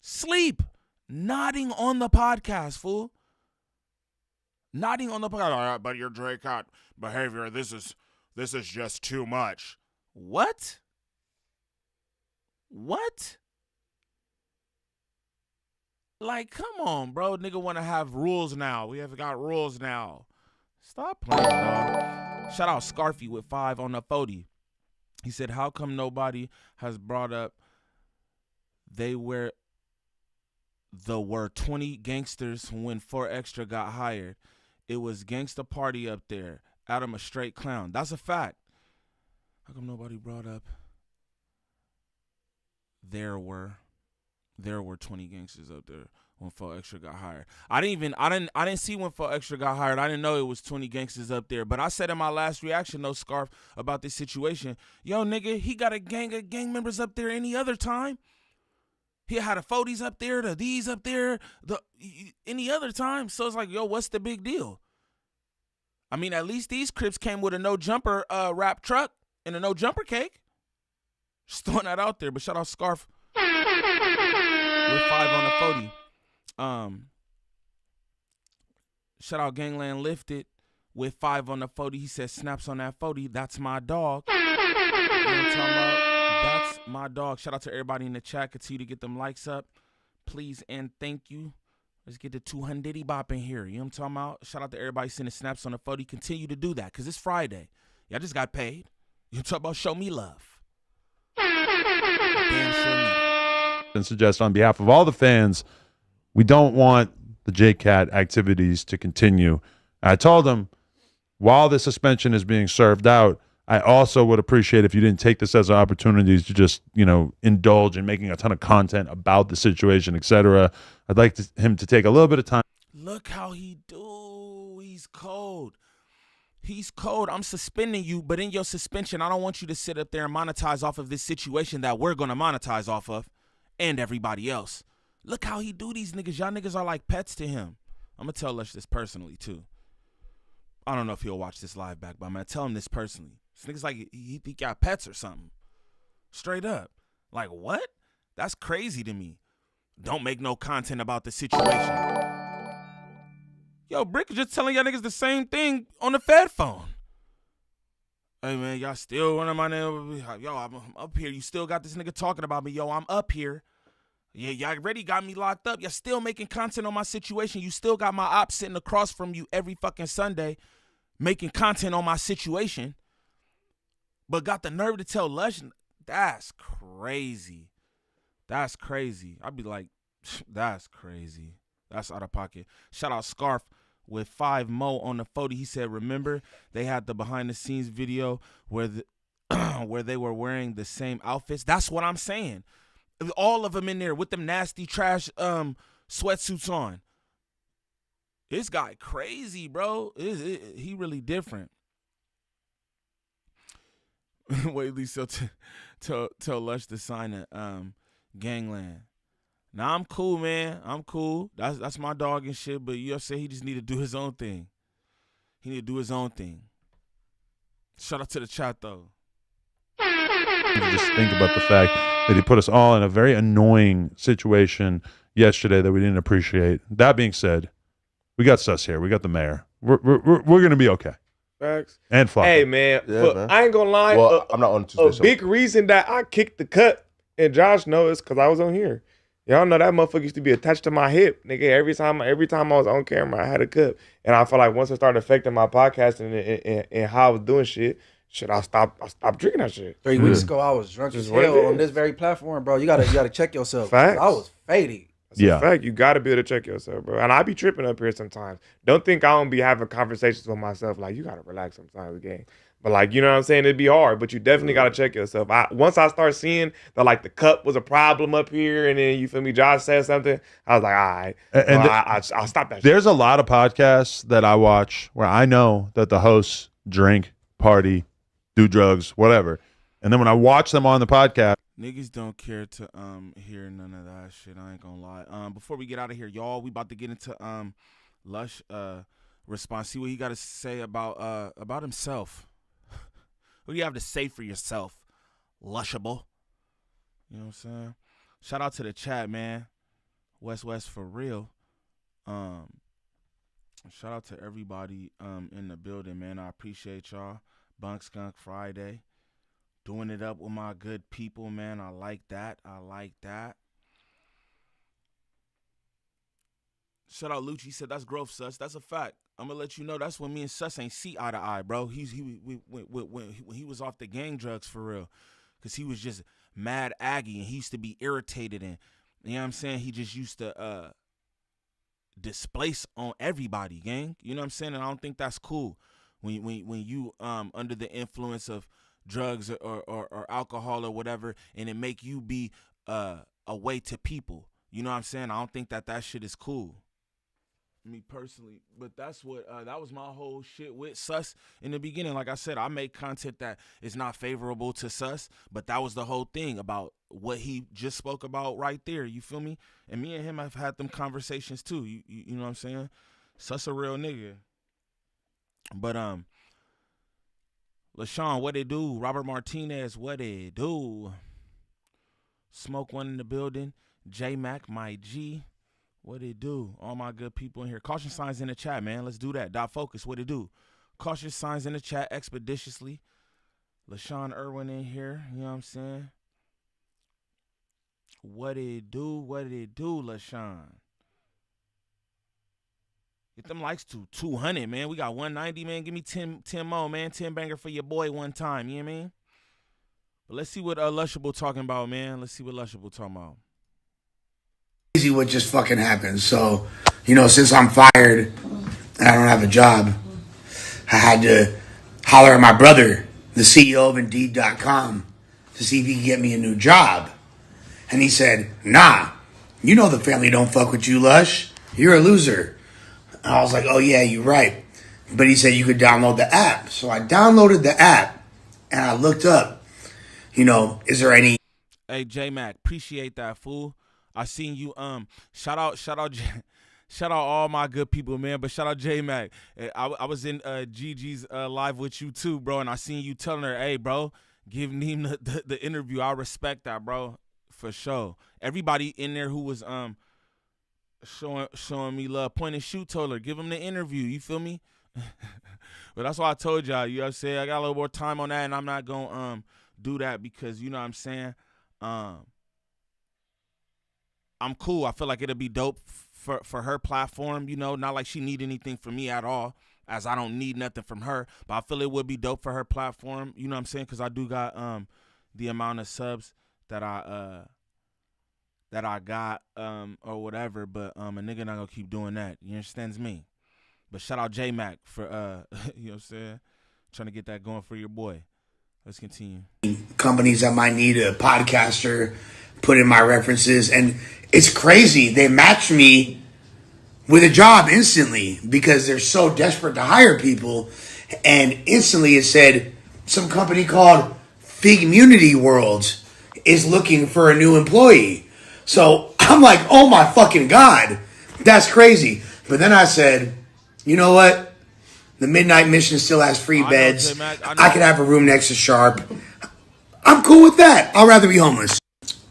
Sleep, nodding on the podcast, fool. Nodding on the podcast, but your Drake out behavior, this is just too much. What? What? Like, come on, bro. Nigga want to have rules now. We have got rules now. Stop playing, dog. Shout out Scarfy with 5 on the 40. He said, how come nobody has brought up there were 20 gangsters when 4 Extra got hired? It was gangsta party up there. Adam a straight clown. That's a fact. How come nobody brought up there were 20 gangsters up there when 4 Extra got hired? I didn't see when 4 Extra got hired. I didn't know it was 20 gangsters up there. But I said in my last reaction, though, Scarf, about this situation, yo, nigga, he got a gang of gang members up there any other time. He had the 40s up there, the D's up there, any other time. So it's like, yo, what's the big deal? I mean, at least these Crips came with a No Jumper rap truck and a No Jumper cake. Just throwing that out there. But shout out Scarf with 5 on the 40. Shout out Gangland Lifted with 5 on the 40. He said, snaps on that 40. That's my dog. You know what I'm talking about? That's my dog. Shout out to everybody in the chat. Continue to get them likes up. Please and thank you. Let's get the 200 bop in here. You know what I'm talking about? Shout out to everybody sending snaps on the 40. Continue to do that because it's Friday. Y'all just got paid. You talk about show me love. Damn show me. And suggest on behalf of all the fans, we don't want the JCat activities to continue. I told them while the suspension is being served out, I also would appreciate if you didn't take this as an opportunity to just, indulge in making a ton of content about the situation, etc. I'd like him to take a little bit of time. Look how he do. He's cold. He's cold. I'm suspending you, but in your suspension, I don't want you to sit up there and monetize off of this situation that we're going to monetize off of and everybody else. Look how he do these niggas. Y'all niggas are like pets to him. I'm going to tell Lush this personally, too. I don't know if he'll watch this live back, but I'm going to tell him this personally. This nigga's like he got pets or something. Straight up. Like, what? That's crazy to me. Don't make no content about the situation. Yo, Brick is just telling y'all niggas the same thing on the Fed phone. Hey, man, y'all still running my name. Yo, I'm up here. You still got this nigga talking about me. Yo, I'm up here. Yeah, y'all already got me locked up. Y'all still making content on my situation. You still got my ops sitting across from you every fucking Sunday making content on my situation. But got the nerve to tell Lush, that's crazy. That's crazy. I'd be like, that's crazy. That's out of pocket. Shout out Scarf with 5 Mo on the 40. He said, remember they had the behind the scenes video where where they were wearing the same outfits? That's what I'm saying. All of them in there with them nasty trash sweatsuits on. This guy crazy, bro. He really different. Wait, Lisa, tell Lush to sign a Gangland. Nah, I'm cool, man. I'm cool. That's my dog and shit. But you say he just need to do his own thing. He need to do his own thing. Shout out to the chat though. Just think about the fact that he put us all in a very annoying situation yesterday that we didn't appreciate. That being said, we got Sus here. We got the mayor. We're gonna be okay. Facts. And Flocka. Hey man, man, I ain't gonna lie. Well, I'm not on Tuesday. A big reason that I kicked the cut and Josh knows because I was on here. Y'all know that motherfucker used to be attached to my hip, nigga. Every time I was on camera, I had a cut, and I feel like once it started affecting my podcast and how I was doing shit, I stopped drinking that shit. 3 weeks ago, I was drunk as hell on this very platform, bro. You gotta check yourself. Facts. I was faded. That's a fact. You gotta be able to check yourself, bro. And I be tripping up here sometimes. Don't think I don't be having conversations with myself. Like, you gotta relax sometimes, gang. But like, you know what I'm saying? It'd be hard, but you definitely gotta check yourself. Once I start seeing that like the cup was a problem up here, and then you feel me, Josh said something, I was like, all right, and I'll stop that shit. There's a lot of podcasts that I watch where I know that the hosts drink, party, do drugs, whatever. And then when I watch them on the podcast, niggas don't care to hear none of that shit. I ain't gonna lie. Before we get out of here, y'all, we about to get into Lush response. See what he got to say about himself. What do you have to say for yourself, Lushable? You know what I'm saying? Shout out to the chat, man. West for real. Shout out to everybody in the building, man. I appreciate y'all. Bunk Skunk Friday. Doing it up with my good people, man. I like that. I like that. Shout out Lucci. He said that's growth, Sus. That's a fact. I'm gonna let you know that's when me and Sus ain't see eye to eye, bro. When he was off the gang drugs for real, cause he was just mad aggy and he used to be irritated and you know what I'm saying. He just used to displace on everybody, gang. You know what I'm saying? And I don't think that's cool when you under the influence of drugs or alcohol or whatever, and it make you be a way to people. You know what I'm saying? I don't think that shit is cool. Me personally, but that's what that was my whole shit with Sus in the beginning. Like I said, I make content that is not favorable to Sus, but that was the whole thing about what he just spoke about right there. You feel me? And me and him have had them conversations too. You know what I'm saying? Sus a real nigga. But LaShawn, what it do? Robert Martinez, what it do? Smoke One in the building. J Mac, my G. What it do? All my good people in here. Caution signs in the chat, man. Let's do that. Dot Focus, what it do? Caution signs in the chat expeditiously. LaShawn Irwin in here. You know what I'm saying? What it do? What it do, LaShawn? Get them likes to 200, man. We got 190, man. Give me 10 more, man. 10 banger for your boy one time. You know what I mean? But let's see what Lushable talking about, man. Let's see what Lushable talking about. Crazy what just fucking happened. So, you know, since I'm fired and I don't have a job, I had to holler at my brother, the CEO of Indeed.com, to see if he could get me a new job. And he said, nah, you know the family don't fuck with you, Lush. You're a loser. And I was like, oh yeah, you're right. But he said you could download the app. So I downloaded the app and I looked up, you know, is there any... Hey, J-Mac, appreciate that, fool. I seen you. Shout out all my good people, man. But shout out J Mac. I was in Gigi's live with you too, bro, and I seen you telling her, "Hey, bro, give Niem the interview." I respect that, bro, for sure. Everybody in there who was showing me love, point and shoot, told her, give him the interview. You feel me? But that's why I told y'all. You know what I'm saying? I got a little more time on that, and I'm not gonna do that because you know what I'm saying. I'm cool. I feel like it'll be dope for her platform, you know, not like she need anything from me at all, as I don't need nothing from her, but I feel it would be dope for her platform, you know what I'm saying, because I do got the amount of subs that I got or whatever, but a nigga not gonna keep doing that, you understands me? But shout out J-Mac for, you know what I'm saying, trying to get that going for your boy. Let's continue. Companies that might need a podcaster, put in my references, and it's crazy. They match me with a job instantly because they're so desperate to hire people. And instantly it said some company called Figmunity Worlds is looking for a new employee. So I'm like, oh my fucking God, that's crazy. But then I said, you know what? The Midnight Mission still has free beds. I could have a room next to Sharp. I'm cool with that. I'd rather be homeless.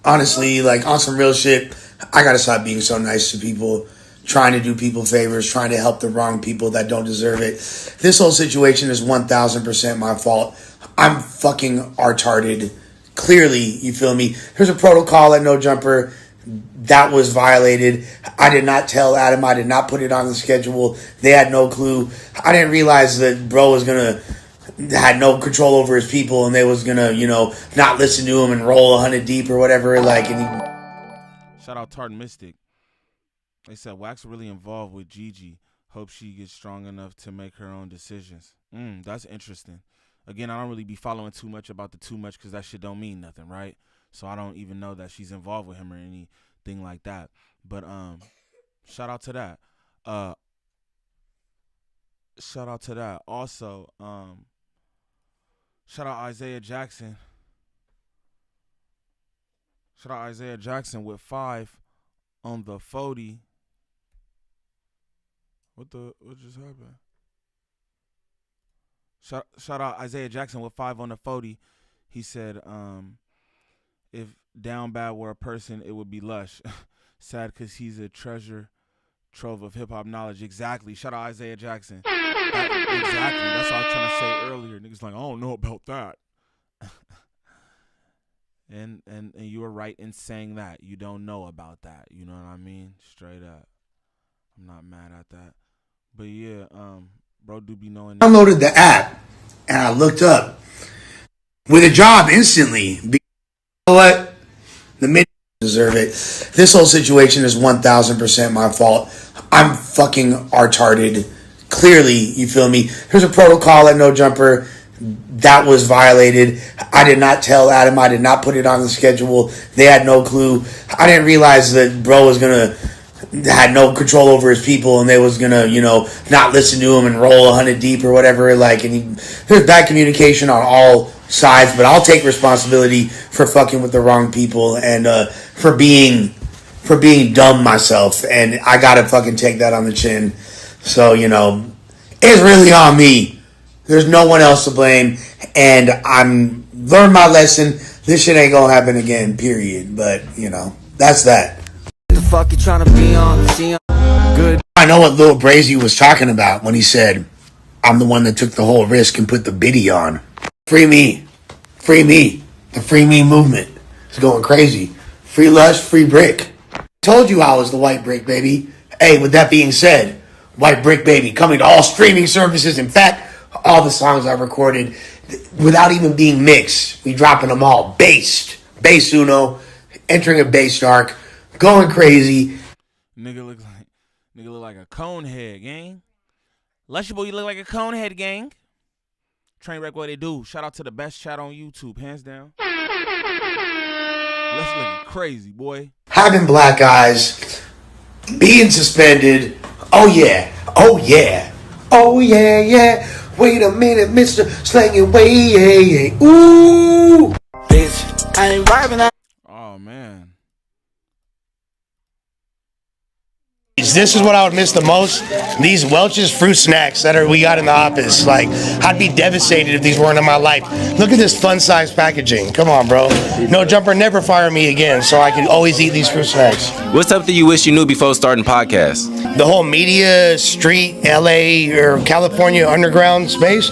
Honestly, like on some real shit, I gotta stop being so nice to people, trying to do people favors, trying to help the wrong people that don't deserve it. This whole situation is 1000% my fault. I'm fucking retarded. Clearly, you feel me? There's a protocol at No Jumper that was violated. I did not tell Adam. I did not put it on the schedule. They had no clue. I didn't realize that bro was gonna had no control over his people, and they was gonna, you know, not listen to him and roll 100 deep or whatever. Like, and he... Shout out Tart Mystic. They said Wax really involved with Gigi. Hope she gets strong enough to make her own decisions. That's interesting. Again, I don't really be following too much about the too much because that shit don't mean nothing, right? So I don't even know that she's involved with him or anything like that. But shout out to that. Shout out to that. Also, shout out Isaiah Jackson. Shout out Isaiah Jackson with 5 on the 40. What just happened? Shout out Isaiah Jackson with 5 on the 40. He said, if Down Bad were a person, it would be Lush. Sad because he's a treasure Trove of hip hop knowledge. Exactly. Shout out Isaiah Jackson. Exactly. That's what I was trying to say earlier. Niggas like, I don't know about that. and you were right in saying that. You don't know about that. You know what I mean? Straight up. I'm not mad at that. But yeah, bro do be knowing that. I downloaded the app and I looked up with a job instantly. You know what? The mid deserve it. This whole situation is 1000% my fault. I'm fucking retarded. Clearly, you feel me? There's a protocol at No Jumper that was violated. I did not tell Adam. I did not put it on the schedule. They had no clue. I didn't realize that bro was gonna had no control over his people, and they was gonna, you know, not listen to him and roll 100 deep or whatever. Like, and there's bad communication on all sides. But I'll take responsibility for fucking with the wrong people and for being dumb myself. And I gotta fucking take that on the chin. So, you know, it's really on me. There's no one else to blame, and I'm learned my lesson. This shit ain't gonna happen again, period. But, you know, that's that. The fuck you trying to be on? Good. I know what Lil Brazy was talking about when he said, I'm the one that took the whole risk and put the biddy on. Free me. Free me. The free me movement is going crazy. Free Lush, free Brick. Told you I was the white brick, baby. Hey, with that being said, White Brick Baby coming to all streaming services. In fact, all the songs I recorded without even being mixed, we dropping them all bass uno, entering a bass dark, going crazy. Nigga look like a cone head, gang. Lushy boy, you look like a cone head, gang. Train wreck what they do. Shout out to the best chat on YouTube, hands down. Let's look crazy, boy. Having black eyes, being suspended. Oh yeah, oh yeah, oh yeah, yeah. Wait a minute, Mr. Slanging way. Ooh, Bitch, I ain't vibing out. Oh man. This is what I would miss the most. These Welch's fruit snacks that we got in the office. Like, I'd be devastated if these weren't in my life. Look at this fun size packaging. Come on, bro. No Jumper never fire me again, so I can always eat these fruit snacks. What's something you wish you knew before starting podcasts? The whole media, street, LA, or California underground space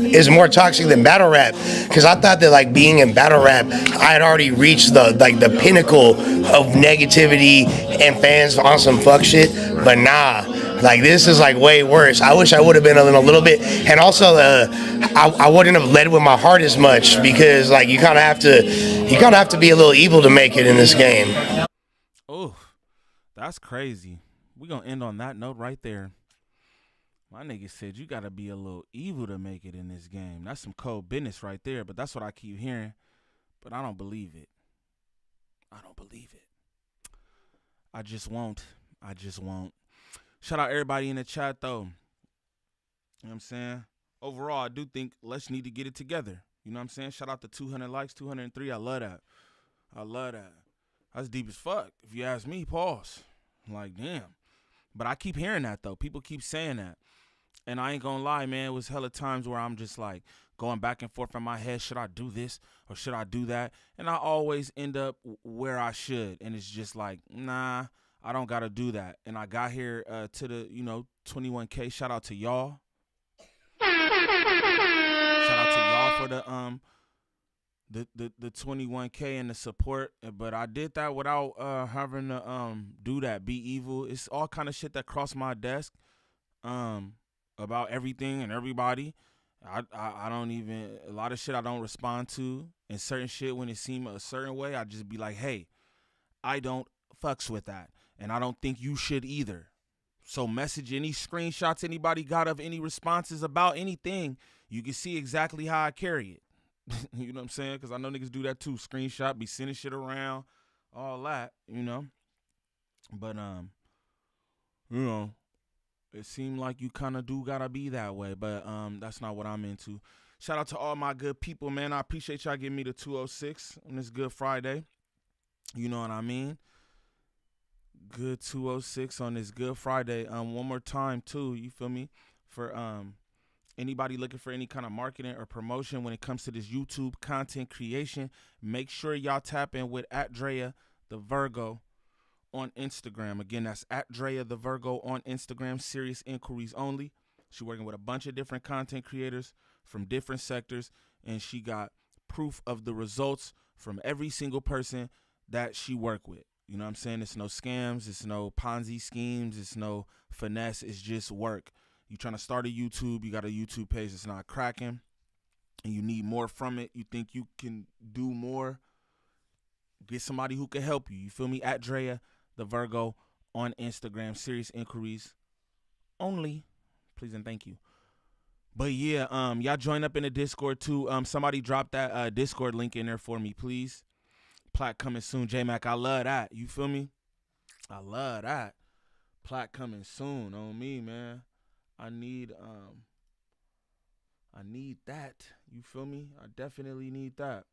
is more toxic than battle rap. Because I thought that, like, being in battle rap, I had already reached the pinnacle of negativity and fans on some fuck shit. But nah, like, this is like way worse. I wish I would have been a little bit, and also I wouldn't have led with my heart as much, because like you kind of have to be a little evil to make it in this game. Oh, that's crazy. We gonna end on that note right there. My nigga said you gotta be a little evil to make it in this game. That's some cold business right there, but that's what I keep hearing. But I don't believe it. I don't believe it. I just won't. Shout out everybody in the chat, though. You know what I'm saying? Overall, I do think let's need to get it together. You know what I'm saying? Shout out to 200 likes, 203. I love that. That's deep as fuck. If you ask me, pause. I'm like, damn. But I keep hearing that, though. People keep saying that. And I ain't gonna lie, man. It was hella times where I'm just like going back and forth in my head. Should I do this or should I do that? And I always end up where I should. And it's just like, nah, I don't got to do that. And I got here to the, 21K. Shout out to y'all. Shout out to y'all for the 21K and the support. But I did that without having to do that, be evil. It's all kind of shit that crossed my desk about everything and everybody. I don't even, a lot of shit I don't respond to. And certain shit, when it seemed a certain way, I just be like, hey, I don't fucks with that. And I don't think you should either. So message any screenshots anybody got of any responses about anything. You can see exactly how I carry it. You know what I'm saying? Because I know niggas do that too. Screenshot, be sending shit around, all that, But, it seemed like you kind of do got to be that way. But that's not what I'm into. Shout out to all my good people, man. I appreciate y'all giving me the 206 on this Good Friday. You know what I mean? Good 206 on this Good Friday. One more time too, you feel me? For anybody looking for any kind of marketing or promotion when it comes to this YouTube content creation, make sure y'all tap in with @Drea the Virgo on Instagram. Again, that's at Drea the Virgo on Instagram. Serious inquiries only. She's working with a bunch of different content creators from different sectors, and she got proof of the results from every single person that she worked with. You know what I'm saying? It's no scams, it's no Ponzi schemes, it's no finesse, it's just work. You trying to start a YouTube, you got a YouTube page that's not cracking, and you need more from it, you think you can do more, get somebody who can help you. You feel me? At Drea the Virgo on Instagram. Serious inquiries only. Please and thank you. But yeah, y'all join up in the Discord too. Somebody drop that Discord link in there for me, please. Plaque coming soon. J-Mac, I love that. You feel me? I love that. Plaque coming soon on me, man. I need that. You feel me? I definitely need that.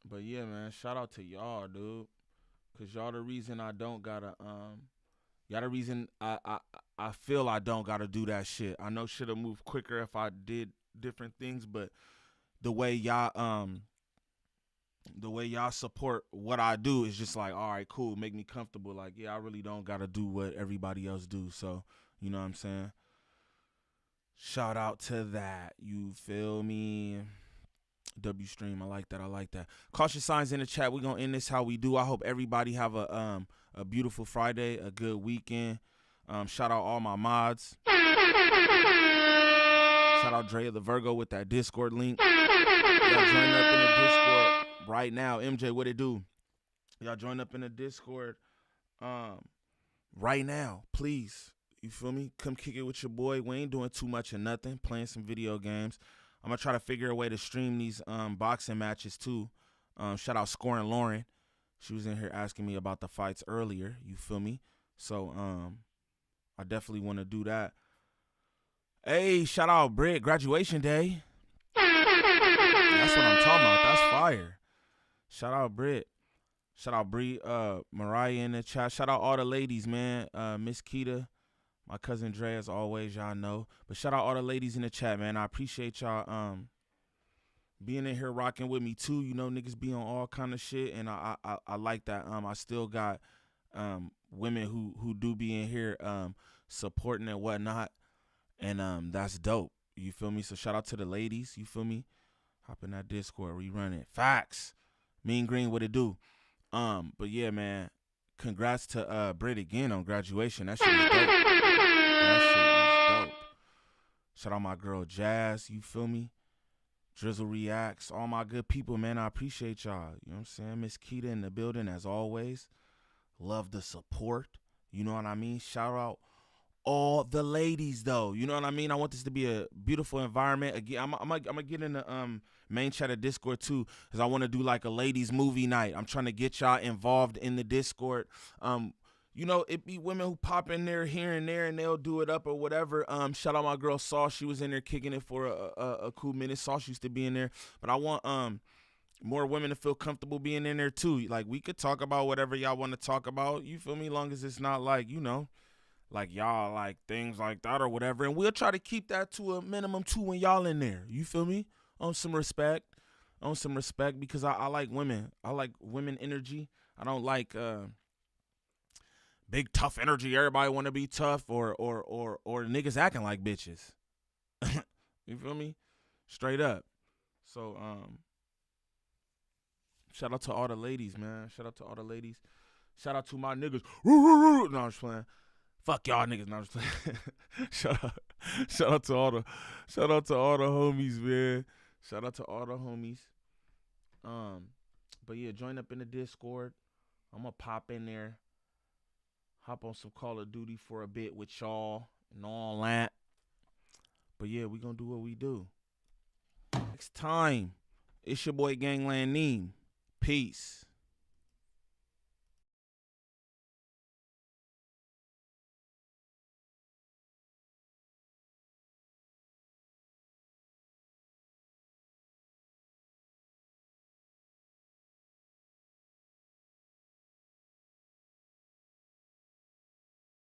But yeah, man, shout out to y'all, dude. Cause y'all the reason I don't gotta y'all the reason I feel I don't gotta do that shit. I know shit'll move quicker if I did different things, but the way y'all support what I do is just like, all right, cool, make me comfortable. Like, yeah, I really don't gotta do what everybody else do. So, you know what I'm saying? Shout out to that. You feel me? W stream, I like that. I like that. Caution signs in the chat. We're gonna end this how we do. I hope everybody have a beautiful Friday, a good weekend. Shout out all my mods. Shout out Drea the Virgo with that Discord link. Y'all join up in the Discord right now. MJ, what it do? Y'all join up in the Discord right now, please. You feel me? Come kick it with your boy. We ain't doing too much of nothing. Playing some video games. I'm going to try to figure a way to stream these boxing matches, too. Shout out Scoring Lauren. She was in here asking me about the fights earlier. You feel me? So I definitely want to do that. Hey, shout out Britt. Graduation day. That's what I'm talking about. That's fire. Shout out Britt. Shout out Bree, Mariah in the chat. Shout out all the ladies, man. Miss Keita. My cousin Dre, as always, y'all know. But shout out all the ladies in the chat, man. I appreciate y'all being in here rocking with me, too. You know, niggas be on all kind of shit, and I like that. I still got women who do be in here supporting and whatnot, and that's dope. You feel me? So shout out to the ladies. You feel me? Hop in that Discord, rerun it. Facts. Mean Green, what it do? But yeah, man. Congrats to Britt again on graduation. That shit is dope. That shit is dope. Shout out my girl Jazz, you feel me? Drizzle Reacts, all my good people, man. I appreciate y'all. You know what I'm saying? Miss Keita in the building as always. Love the support. You know what I mean? Shout out all the ladies though. You know what I mean? I want this to be a beautiful environment. Again, I'm gonna get in the main chat of Discord too, because I want to do like a ladies movie night. I'm trying to get y'all involved in the Discord. You know, it be women who pop in there here and there and they'll do it up or whatever. Shout out my girl Sauce. She was in there kicking it for a cool minute. Sauce used to be in there. But I want more women to feel comfortable being in there too. Like, we could talk about whatever y'all want to talk about. You feel me? Long as it's not like, you know, like y'all like things like that or whatever. And we'll try to keep that to a minimum too when y'all in there. You feel me? On some respect. Because I like women. I like women energy. I don't like big tough energy. Everybody want to be tough or niggas acting like bitches. You feel me? Straight up. So shout out to all the ladies, man. Shout out to all the ladies. Shout out to my niggas. No, I'm just playing. Fuck y'all niggas. No, I'm just playing. Shout out to all the homies, man. Shout out to all the homies. But yeah, join up in the Discord. I'm gonna pop in there. Hop on some Call of Duty for a bit with y'all and all that. But yeah, we gonna do what we do. Next time, it's your boy Gvnglvnd Niem. Peace.